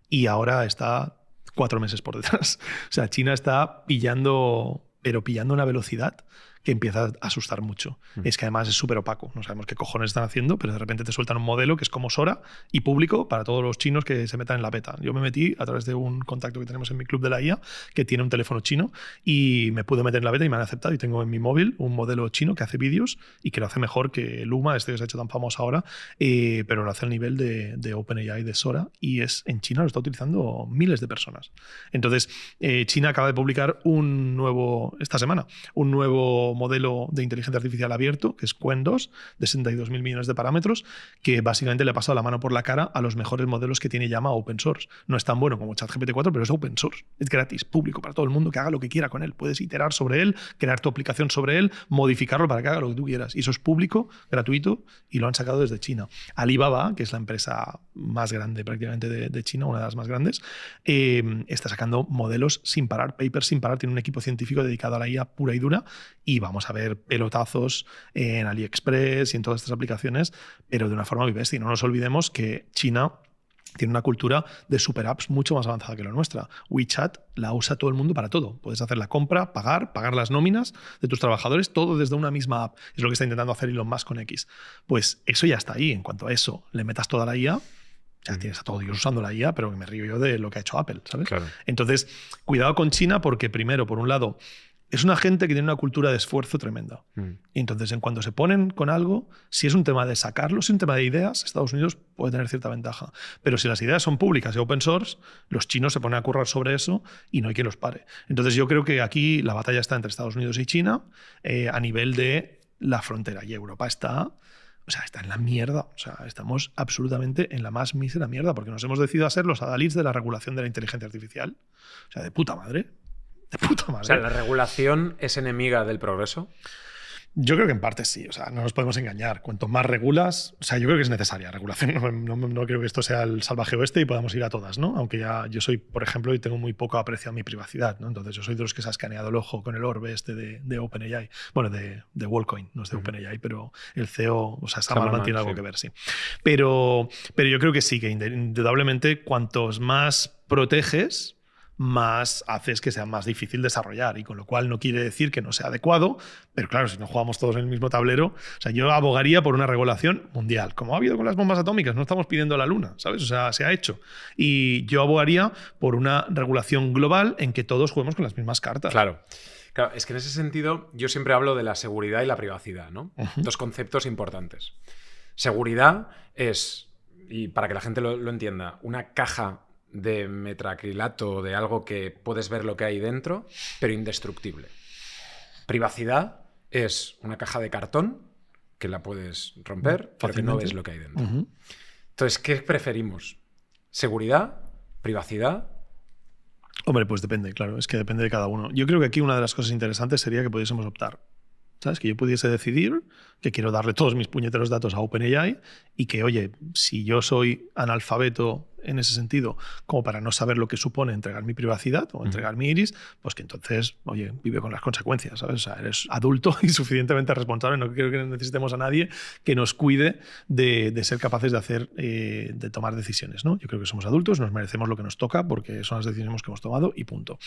A: y ahora está 4 meses por detrás. O sea, China está pillando una velocidad que empieza a asustar mucho. Es que además es súper opaco. No sabemos qué cojones están haciendo, pero de repente te sueltan un modelo que es como Sora y público para todos los chinos que se metan en la beta. Yo me metí a través de un contacto que tenemos en mi club de la IA, que tiene un teléfono chino, y me pude meter en la beta y me han aceptado. Y tengo en mi móvil un modelo chino que hace vídeos y que lo hace mejor que Luma, este que se ha hecho tan famoso ahora, pero lo hace al nivel de OpenAI, de Sora, y en China lo está utilizando miles de personas. Entonces, China acaba de publicar esta semana, un nuevo modelo de inteligencia artificial abierto, que es Qwen 2, de 62.000 millones de parámetros, que básicamente le ha pasado la mano por la cara a los mejores modelos que tiene Llama open source. No es tan bueno como ChatGPT 4, pero es open source. Es gratis, público, para todo el mundo, que haga lo que quiera con él. Puedes iterar sobre él, crear tu aplicación sobre él, modificarlo para que haga lo que tú quieras. Y eso es público, gratuito, y lo han sacado desde China. Alibaba, que es la empresa más grande prácticamente de China, una de las más grandes, está sacando modelos sin parar, papers sin parar. Tiene un equipo científico dedicado a la IA pura y dura, y vamos a ver pelotazos en AliExpress y en todas estas aplicaciones, pero de una forma muy bestia. Y no nos olvidemos que China tiene una cultura de super apps mucho más avanzada que la nuestra. WeChat la usa todo el mundo para todo. Puedes hacer la compra, pagar las nóminas de tus trabajadores, todo desde una misma app. Es lo que está intentando hacer Elon Musk con X. Pues eso ya está ahí. En cuanto a eso, le metas toda la IA, ya tienes a todos Dios usando la IA, pero me río yo de lo que ha hecho Apple, ¿sabes? Claro. Entonces, cuidado con China porque, primero, por un lado, es una gente que tiene una cultura de esfuerzo tremenda. Y entonces, en cuanto se ponen con algo, si es un tema de sacarlo, si es un tema de ideas, Estados Unidos puede tener cierta ventaja. Pero si las ideas son públicas y open source, los chinos se ponen a currar sobre eso y no hay quien los pare. Entonces, yo creo que aquí la batalla está entre Estados Unidos y China a nivel de la frontera. Y Europa está en la mierda. O sea, estamos absolutamente en la más mísera mierda porque nos hemos decidido a ser los adalids de la regulación de la inteligencia artificial. O sea, de puta madre. De puta madre.
B: O sea, ¿la regulación es enemiga del progreso?
A: Yo creo que en parte sí, o sea, no nos podemos engañar. Cuanto más regulas, o sea, yo creo que es necesaria regulación. No creo que esto sea el salvaje oeste y podamos ir a todas, ¿no? Aunque ya yo soy, por ejemplo, y tengo muy poco aprecio a mi privacidad, ¿no? Entonces yo soy de los que se ha escaneado el ojo con el orbe este de OpenAI. Bueno, de WorldCoin, no es de OpenAI, pero el CEO, o sea, Sam Altman tiene algo que ver, sí. Pero yo creo que sí, que indudablemente cuantos más proteges, más haces que sea más difícil desarrollar, y con lo cual no quiere decir que no sea adecuado, pero claro, si no jugamos todos en el mismo tablero, o sea, yo abogaría por una regulación mundial, como ha habido con las bombas atómicas. No estamos pidiendo la luna, ¿sabes? O sea, se ha hecho. Y yo abogaría por una regulación global en que todos juguemos con las mismas cartas.
B: Claro, es que en ese sentido yo siempre hablo de la seguridad y la privacidad, ¿no? Dos conceptos importantes. Seguridad es, y para que la gente lo entienda, una caja de metacrilato, de algo que puedes ver lo que hay dentro, pero indestructible. Privacidad es una caja de cartón que la puedes romper, pero que no ves lo que hay dentro. Entonces, ¿qué preferimos? ¿Seguridad? ¿Privacidad?
A: Hombre, pues depende, claro, es que depende de cada uno. Yo creo que aquí una de las cosas interesantes sería que pudiésemos optar. ¿Sabes? Que yo pudiese decidir que quiero darle todos mis puñeteros datos a OpenAI y que, oye, si yo soy analfabeto en ese sentido, como para no saber lo que supone entregar mi privacidad o entregar mi iris, pues que entonces, oye, vive con las consecuencias, ¿sabes? O sea, eres adulto y suficientemente responsable. No creo que necesitemos a nadie que nos cuide de ser capaces de tomar decisiones, ¿no? Yo creo que somos adultos, nos merecemos lo que nos toca porque son las decisiones que hemos tomado y punto.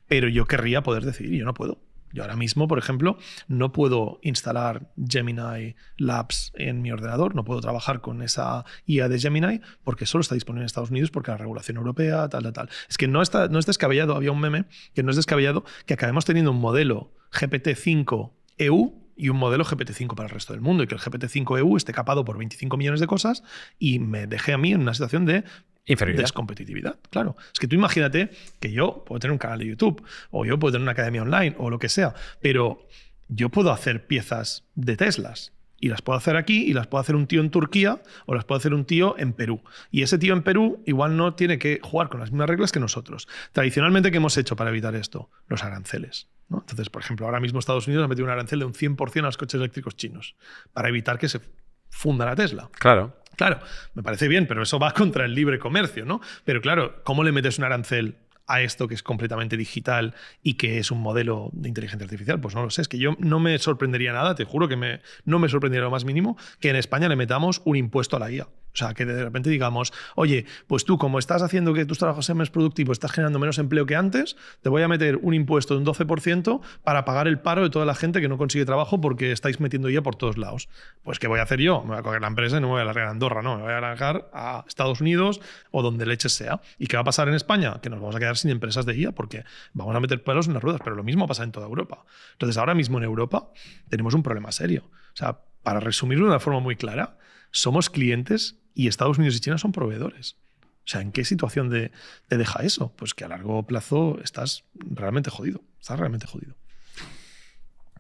A: Pero yo querría poder decidir y yo no puedo. Yo ahora mismo, por ejemplo, no puedo instalar Gemini Labs en mi ordenador, no puedo trabajar con esa IA de Gemini porque solo está disponible en Estados Unidos porque la regulación europea, tal. Es que no es descabellado, había un meme que no es descabellado que acabemos teniendo un modelo GPT-5 EU y un modelo GPT-5 para el resto del mundo y que el GPT-5 EU esté capado por 25 millones de cosas y me deje a mí en una situación de
B: inferioridad.
A: Descompetitividad, claro. Es que tú imagínate que yo puedo tener un canal de YouTube o yo puedo tener una academia online o lo que sea, pero yo puedo hacer piezas de Teslas y las puedo hacer aquí y las puedo hacer un tío en Turquía o las puedo hacer un tío en Perú. Y ese tío en Perú igual no tiene que jugar con las mismas reglas que nosotros. Tradicionalmente, ¿qué hemos hecho para evitar esto? Los aranceles, ¿no? Entonces, por ejemplo, ahora mismo Estados Unidos ha metido un arancel de un 100% a los coches eléctricos chinos para evitar que se funda la Tesla.
B: Claro.
A: Claro, me parece bien, pero eso va contra el libre comercio, ¿no? Pero claro, ¿cómo le metes un arancel a esto que es completamente digital y que es un modelo de inteligencia artificial? Pues no lo sé, es que yo no me sorprendería nada, te juro que no me sorprendería lo más mínimo que en España le metamos un impuesto a la IA. O sea, que de repente digamos, oye, pues tú como estás haciendo que tus trabajos sean más productivos, estás generando menos empleo que antes, te voy a meter un impuesto de un 12% para pagar el paro de toda la gente que no consigue trabajo porque estáis metiendo IA por todos lados. Pues ¿qué voy a hacer yo? Me voy a coger la empresa y no me voy a largar a Andorra, no, me voy a largar a Estados Unidos o donde leches sea. ¿Y qué va a pasar en España? Que nos vamos a quedar sin empresas de IA porque vamos a meter palos en las ruedas, pero lo mismo pasa en toda Europa. Entonces ahora mismo en Europa tenemos un problema serio. O sea, para resumirlo de una forma muy clara, somos clientes y Estados Unidos y China son proveedores. O sea, ¿en qué situación te deja eso? Pues que a largo plazo estás realmente jodido. Estás realmente jodido.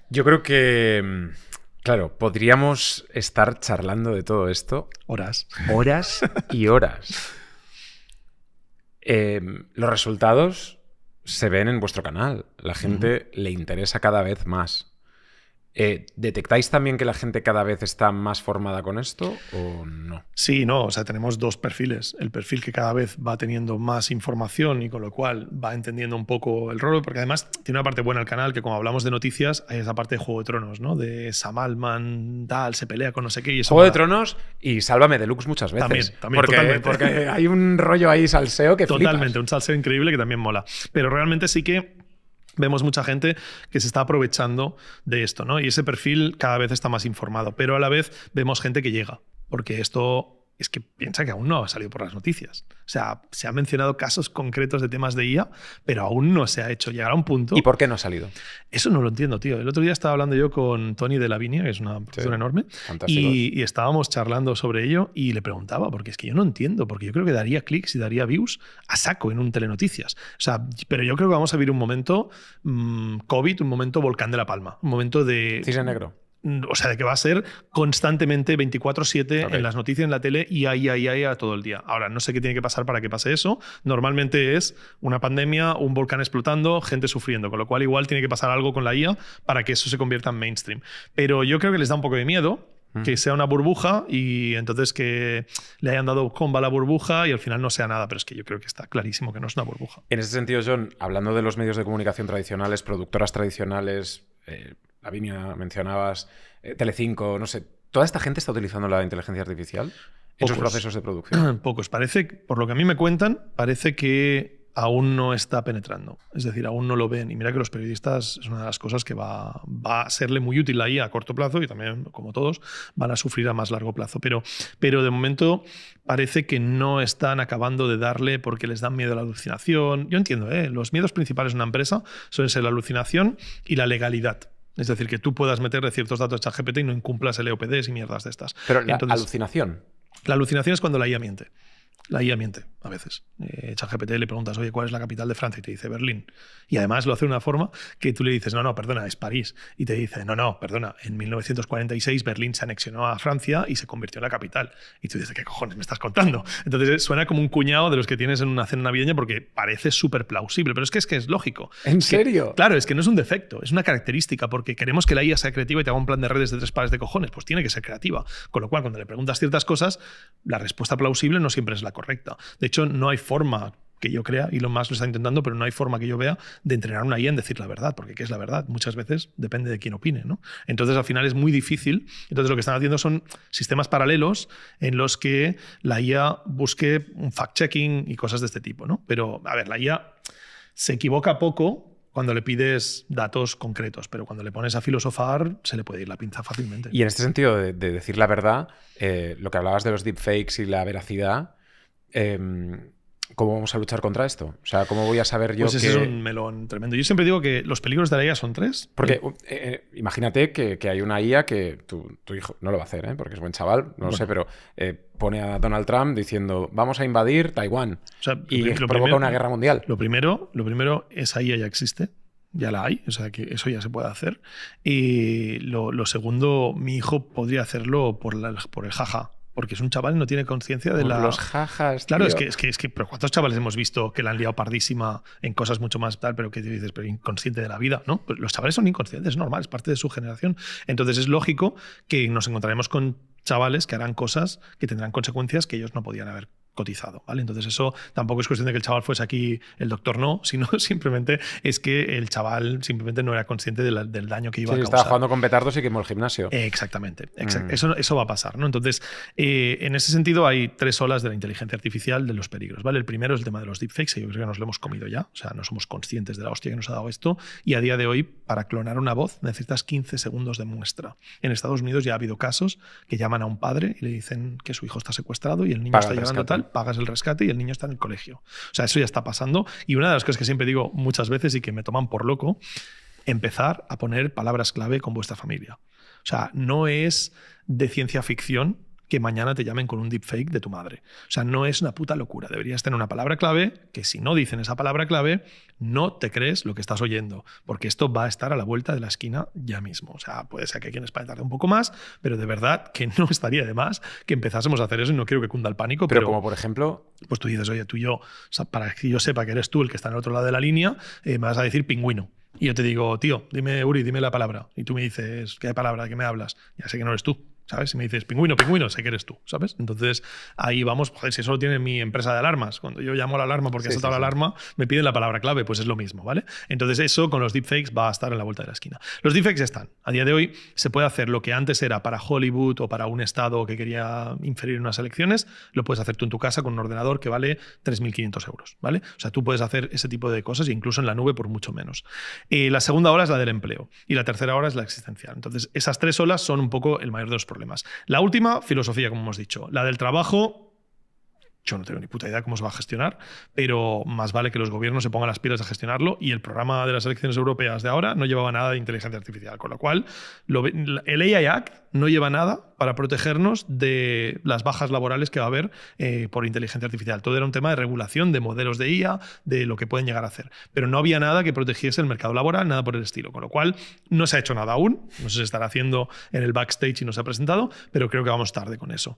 B: Yo creo que, claro, podríamos estar charlando de todo esto.
A: Horas
B: Y horas. Los resultados se ven en vuestro canal. La gente le interesa cada vez más. ¿Detectáis también que la gente cada vez está más formada con esto o no?
A: Sí, no, o sea, tenemos dos perfiles. El perfil que cada vez va teniendo más información y con lo cual va entendiendo un poco el rol, porque además tiene una parte buena el canal, que como hablamos de noticias, hay esa parte de Juego de Tronos, ¿no? De Sam Altman, tal, se pelea con no sé qué. Y eso
B: Juego de Tronos y Sálvame Deluxe muchas veces.
A: También, totalmente.
B: Porque hay un rollo ahí salseo que
A: totalmente,
B: flipas.
A: Un salseo increíble que también mola. Pero realmente sí que vemos mucha gente que se está aprovechando de esto, ¿no? Y ese perfil cada vez está más informado, pero a la vez vemos gente que llega, porque esto es que piensa que aún no ha salido por las noticias. O sea, se han mencionado casos concretos de temas de IA, pero aún no se ha hecho llegar a un punto.
B: ¿Y por qué no ha salido?
A: Eso no lo entiendo, tío. El otro día estaba hablando yo con Tony de Lavinia, que es una productora enorme, y estábamos charlando sobre ello y le preguntaba, porque es que yo no entiendo, porque yo creo que daría clics y daría views a saco en un telenoticias. O sea, pero yo creo que vamos a vivir un momento COVID, un momento volcán de La Palma, un momento de...
B: Cisne negro.
A: O sea, de que va a ser constantemente 24/7 en las noticias, en la tele y ahí todo el día. Ahora, no sé qué tiene que pasar para que pase eso. Normalmente es una pandemia, un volcán explotando, gente sufriendo, con lo cual igual tiene que pasar algo con la IA para que eso se convierta en mainstream. Pero yo creo que les da un poco de miedo que sea una burbuja y entonces que le hayan dado comba a la burbuja y al final no sea nada. Pero es que yo creo que está clarísimo que no es una burbuja.
B: En ese sentido, John, hablando de los medios de comunicación tradicionales, productoras tradicionales... Lavinia, mencionabas, Telecinco, no sé. ¿Toda esta gente está utilizando la inteligencia artificial en sus procesos de producción?
A: Pocos. Parece, por lo que a mí me cuentan, parece que aún no está penetrando. Es decir, aún no lo ven. Y mira que los periodistas es una de las cosas que va a serle muy útil ahí a corto plazo y también, como todos, van a sufrir a más largo plazo. Pero de momento parece que no están acabando de darle porque les dan miedo a la alucinación. Yo entiendo, los miedos principales de una empresa suelen ser la alucinación y la legalidad. Es decir, que tú puedas meterle ciertos datos a ChatGPT y no incumplas el EOPDs y mierdas de estas.
B: Pero entonces, alucinación.
A: La alucinación es cuando la IA miente. La IA miente a veces. ChatGPT le preguntas, oye, ¿cuál es la capital de Francia? Y te dice Berlín. Y además lo hace de una forma que tú le dices, no, perdona, es París. Y te dice, no, perdona, en 1946 Berlín se anexionó a Francia y se convirtió en la capital. Y tú dices, ¿qué cojones me estás contando? Entonces suena como un cuñado de los que tienes en una cena navideña porque parece súper plausible, pero es que es lógico.
B: ¿En serio?
A: Claro, es que no es un defecto, es una característica porque queremos que la IA sea creativa y te haga un plan de redes de 3 pares de cojones. Pues tiene que ser creativa. Con lo cual, cuando le preguntas ciertas cosas, la respuesta plausible no siempre es la correcta. De hecho, no hay forma que yo crea, y Elon Musk lo está intentando, pero no hay forma que yo vea de entrenar una IA en decir la verdad, porque ¿qué es la verdad? Muchas veces depende de quién opine, ¿no? Entonces, al final es muy difícil. Entonces, lo que están haciendo son sistemas paralelos en los que la IA busque un fact-checking y cosas de este tipo, ¿no? Pero, a ver, la IA se equivoca poco cuando le pides datos concretos, pero cuando le pones a filosofar se le puede ir la pinza fácilmente.
B: Y en este sentido de decir la verdad, lo que hablabas de los deepfakes y la veracidad, ¿cómo vamos a luchar contra esto? O sea, ¿cómo voy a saber yo
A: pues ese es un melón tremendo. Yo siempre digo que los peligros de la IA son 3.
B: Porque imagínate que hay una IA que tu hijo no lo va a hacer, porque es buen chaval, no lo sé, pero pone a Donald Trump diciendo vamos a invadir Taiwán,
A: o sea,
B: y provoca una guerra mundial.
A: Lo primero, esa IA ya existe. Ya la hay, o sea que eso ya se puede hacer. Y lo segundo, mi hijo podría hacerlo por el jaja. Porque es un chaval y no tiene conciencia de
B: los jajas.
A: Claro,
B: tío.
A: es que pero ¿cuántos chavales hemos visto que la han liado pardísima en cosas mucho más tal, pero que dices, pero inconsciente de la vida, ¿no? Pues los chavales son inconscientes, es normal, es parte de su generación. Entonces es lógico que nos encontraremos con chavales que harán cosas que tendrán consecuencias que ellos no podían haber cotizado, ¿vale? Entonces eso tampoco es cuestión de que el chaval fuese aquí el doctor no, sino simplemente es que el chaval simplemente no era consciente del daño que iba a causar.
B: Estaba jugando con petardos y quemó el gimnasio.
A: Exactamente. Eso va a pasar, ¿no? Entonces, en ese sentido hay 3 olas de la inteligencia artificial de los peligros, ¿vale? El primero es el tema de los deepfakes, que yo creo que nos lo hemos comido ya, o sea, no somos conscientes de la hostia que nos ha dado esto, y a día de hoy, para clonar una voz necesitas 15 segundos de muestra. En Estados Unidos ya ha habido casos que llaman a un padre y le dicen que su hijo está secuestrado y el niño está llorando tal, pagas el rescate y el niño está en el colegio. O sea, eso ya está pasando. Y una de las cosas que siempre digo muchas veces y que me toman por loco, empezar a poner palabras clave con vuestra familia. O sea, no es de ciencia ficción que mañana te llamen con un deepfake de tu madre. O sea, no es una puta locura. Deberías tener una palabra clave que si no dicen esa palabra clave, no te crees lo que estás oyendo, porque esto va a estar a la vuelta de la esquina ya mismo. O sea, puede ser que aquí en España tarde un poco más, pero de verdad que no estaría de más que empezásemos a hacer eso y no quiero que cunda el pánico.
B: Pero como por ejemplo...
A: Pues tú dices, oye, tú y yo, o sea, para que yo sepa que eres tú el que está en el otro lado de la línea, me vas a decir pingüino. Y yo te digo, tío, dime, Uri, dime la palabra. Y tú me dices, ¿qué palabra? ¿De qué me hablas? Ya sé que no eres tú. ¿Sabes? Si me dices pingüino, sé que eres tú, ¿sabes? Entonces ahí vamos, joder, si eso lo tiene mi empresa de alarmas, cuando yo llamo a la alarma porque ha saltado la alarma, me piden la palabra clave, pues es lo mismo, ¿vale? Entonces eso con los deepfakes va a estar en la vuelta de la esquina. Los deepfakes están. A día de hoy se puede hacer lo que antes era para Hollywood o para un estado que quería inferir unas elecciones, lo puedes hacer tú en tu casa con un ordenador que vale 3.500 euros, ¿vale? O sea, tú puedes hacer ese tipo de cosas incluso en la nube por mucho menos. La segunda ola es la del empleo y la tercera ola es la existencial. Entonces esas 3 olas son un poco el mayor de los problemas. La última, filosofía, como hemos dicho. La del trabajo, yo no tengo ni puta idea cómo se va a gestionar, pero más vale que los gobiernos se pongan las pilas a gestionarlo y el programa de las elecciones europeas de ahora no llevaba nada de inteligencia artificial, con lo cual el AI Act no lleva nada para protegernos de las bajas laborales que va a haber por inteligencia artificial. Todo era un tema de regulación, de modelos de IA, de lo que pueden llegar a hacer. Pero no había nada que protegiese el mercado laboral, nada por el estilo. Con lo cual, no se ha hecho nada aún. No sé si se estará haciendo en el backstage y no se ha presentado, pero creo que vamos tarde con eso.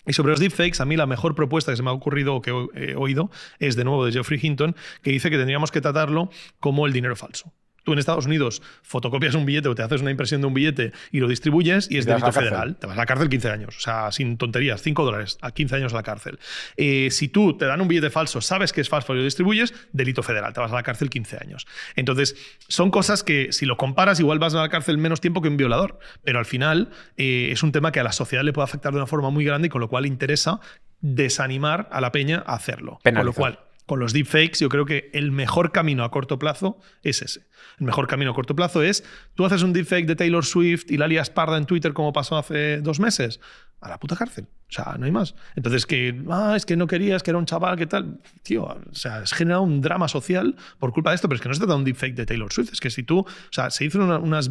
A: Y sobre los deepfakes, a mí la mejor propuesta que se me ha ocurrido o que he oído es de nuevo de Geoffrey Hinton, que dice que tendríamos que tratarlo como el dinero falso. Tú en Estados Unidos fotocopias un billete o te haces una impresión de un billete y lo distribuyes y es delito federal. Te vas a la cárcel 15 años. O sea, sin tonterías, $5 a 15 años a la cárcel. Si tú te dan un billete falso, sabes que es falso y lo distribuyes, delito federal. Te vas a la cárcel 15 años. Entonces, son cosas que si lo comparas igual vas a la cárcel menos tiempo que un violador. Pero al final es un tema que a la sociedad le puede afectar de una forma muy grande y con lo cual interesa desanimar a la peña a hacerlo.
B: Penalizar.
A: Con lo cual, con los deepfakes, yo creo que el mejor camino a corto plazo es ese. El mejor camino a corto plazo es, tú haces un deepfake de Taylor Swift y la lías parda en Twitter como pasó hace 2 meses, a la puta cárcel. O sea, no hay más. Entonces, es que no querías, que era un chaval, que tal. Tío, o sea, has generado un drama social por culpa de esto, pero es que no se trata de un deepfake de Taylor Swift. Es que si tú, o sea, se hizo unas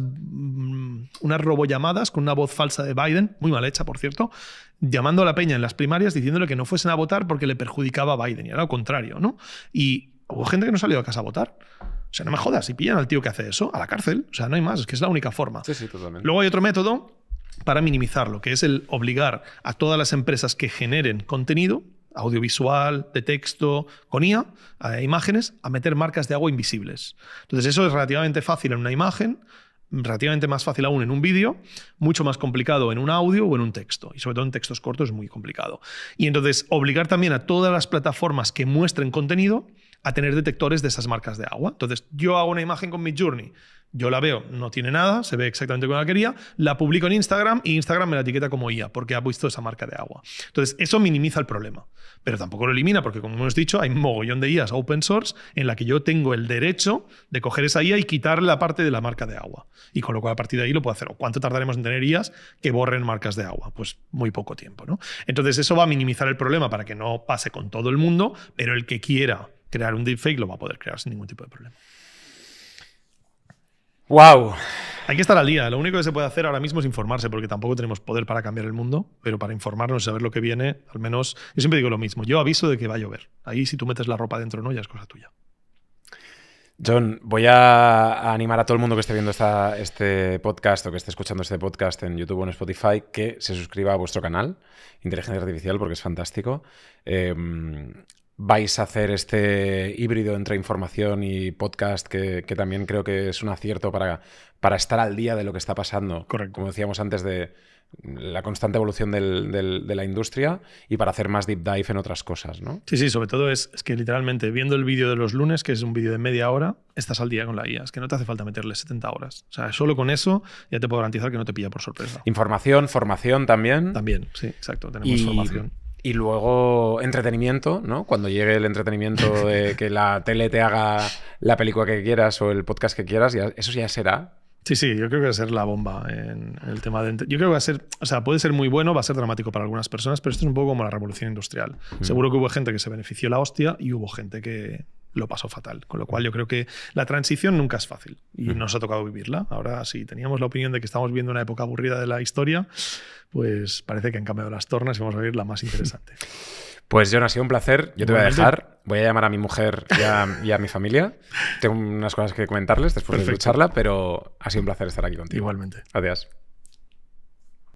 A: robollamadas con una voz falsa de Biden, muy mal hecha, por cierto, llamando a la peña en las primarias diciéndole que no fuesen a votar porque le perjudicaba a Biden. Y era lo contrario, ¿no? Y hubo gente que no salió a casa a votar. O sea, no me jodas, si pillan al tío que hace eso, a la cárcel. O sea, no hay más, es que es la única forma.
B: Sí, totalmente.
A: Luego hay otro método para minimizarlo, que es el obligar a todas las empresas que generen contenido audiovisual, de texto, con IA, imágenes, a meter marcas de agua invisibles. Entonces eso es relativamente fácil en una imagen, relativamente más fácil aún en un vídeo, mucho más complicado en un audio o en un texto. Y sobre todo en textos cortos es muy complicado. Y entonces obligar también a todas las plataformas que muestren contenido a tener detectores de esas marcas de agua. Entonces, yo hago una imagen con Midjourney, yo la veo, no tiene nada, se ve exactamente como la quería, la publico en Instagram y Instagram me la etiqueta como IA porque ha visto esa marca de agua. Entonces, eso minimiza el problema, pero tampoco lo elimina porque, como hemos dicho, hay un mogollón de IAs open source en la que yo tengo el derecho de coger esa IA y quitarle la parte de la marca de agua. Y con lo cual, a partir de ahí lo puedo hacer. ¿Cuánto tardaremos en tener IAs que borren marcas de agua? Pues muy poco tiempo, ¿no? Entonces, eso va a minimizar el problema para que no pase con todo el mundo, pero el que quiera crear un deepfake lo va a poder crear sin ningún tipo de problema.
B: ¡Wow!
A: Hay que estar al día. Lo único que se puede hacer ahora mismo es informarse, porque tampoco tenemos poder para cambiar el mundo, pero para informarnos y saber lo que viene, al menos, yo siempre digo lo mismo. Yo aviso de que va a llover. Ahí, si tú metes la ropa dentro o no, ya es cosa tuya.
B: John, voy a animar a todo el mundo que esté viendo este podcast o que esté escuchando este podcast en YouTube o en Spotify que se suscriba a vuestro canal, Inteligencia Artificial, porque es fantástico. Vais a hacer este híbrido entre información y podcast que también creo que es un acierto para estar al día de lo que está pasando.
A: Correcto.
B: Como decíamos antes, de la constante evolución de la industria y para hacer más deep dive en otras cosas, ¿no?
A: Sí, sobre todo es que literalmente viendo el vídeo de los lunes, que es un vídeo de media hora, estás al día con la IA. Es que no te hace falta meterle 70 horas. O sea, solo con eso ya te puedo garantizar que no te pilla por sorpresa.
B: Información, formación también.
A: También, sí, exacto. Tenemos formación.
B: Y luego entretenimiento, ¿no? Cuando llegue el entretenimiento de que la tele te haga la película que quieras o el podcast que quieras, eso ya será.
A: Sí, yo creo que va a ser la bomba en el tema de... Yo creo que va a ser... O sea, puede ser muy bueno, va a ser dramático para algunas personas, pero esto es un poco como la revolución industrial. Seguro que hubo gente que se benefició la hostia y hubo gente que lo pasó fatal. Con lo cual yo creo que la transición nunca es fácil y nos ha tocado vivirla. Ahora, si teníamos la opinión de que estamos viviendo una época aburrida de la historia, pues parece que han cambiado las tornas y vamos a vivir la más interesante.
B: Pues John, ha sido un placer. Yo te voy a dejar. Voy a llamar a mi mujer y a mi familia. Tengo unas cosas que comentarles después de escucharla, pero ha sido un placer estar aquí contigo.
A: Igualmente.
B: Adiós.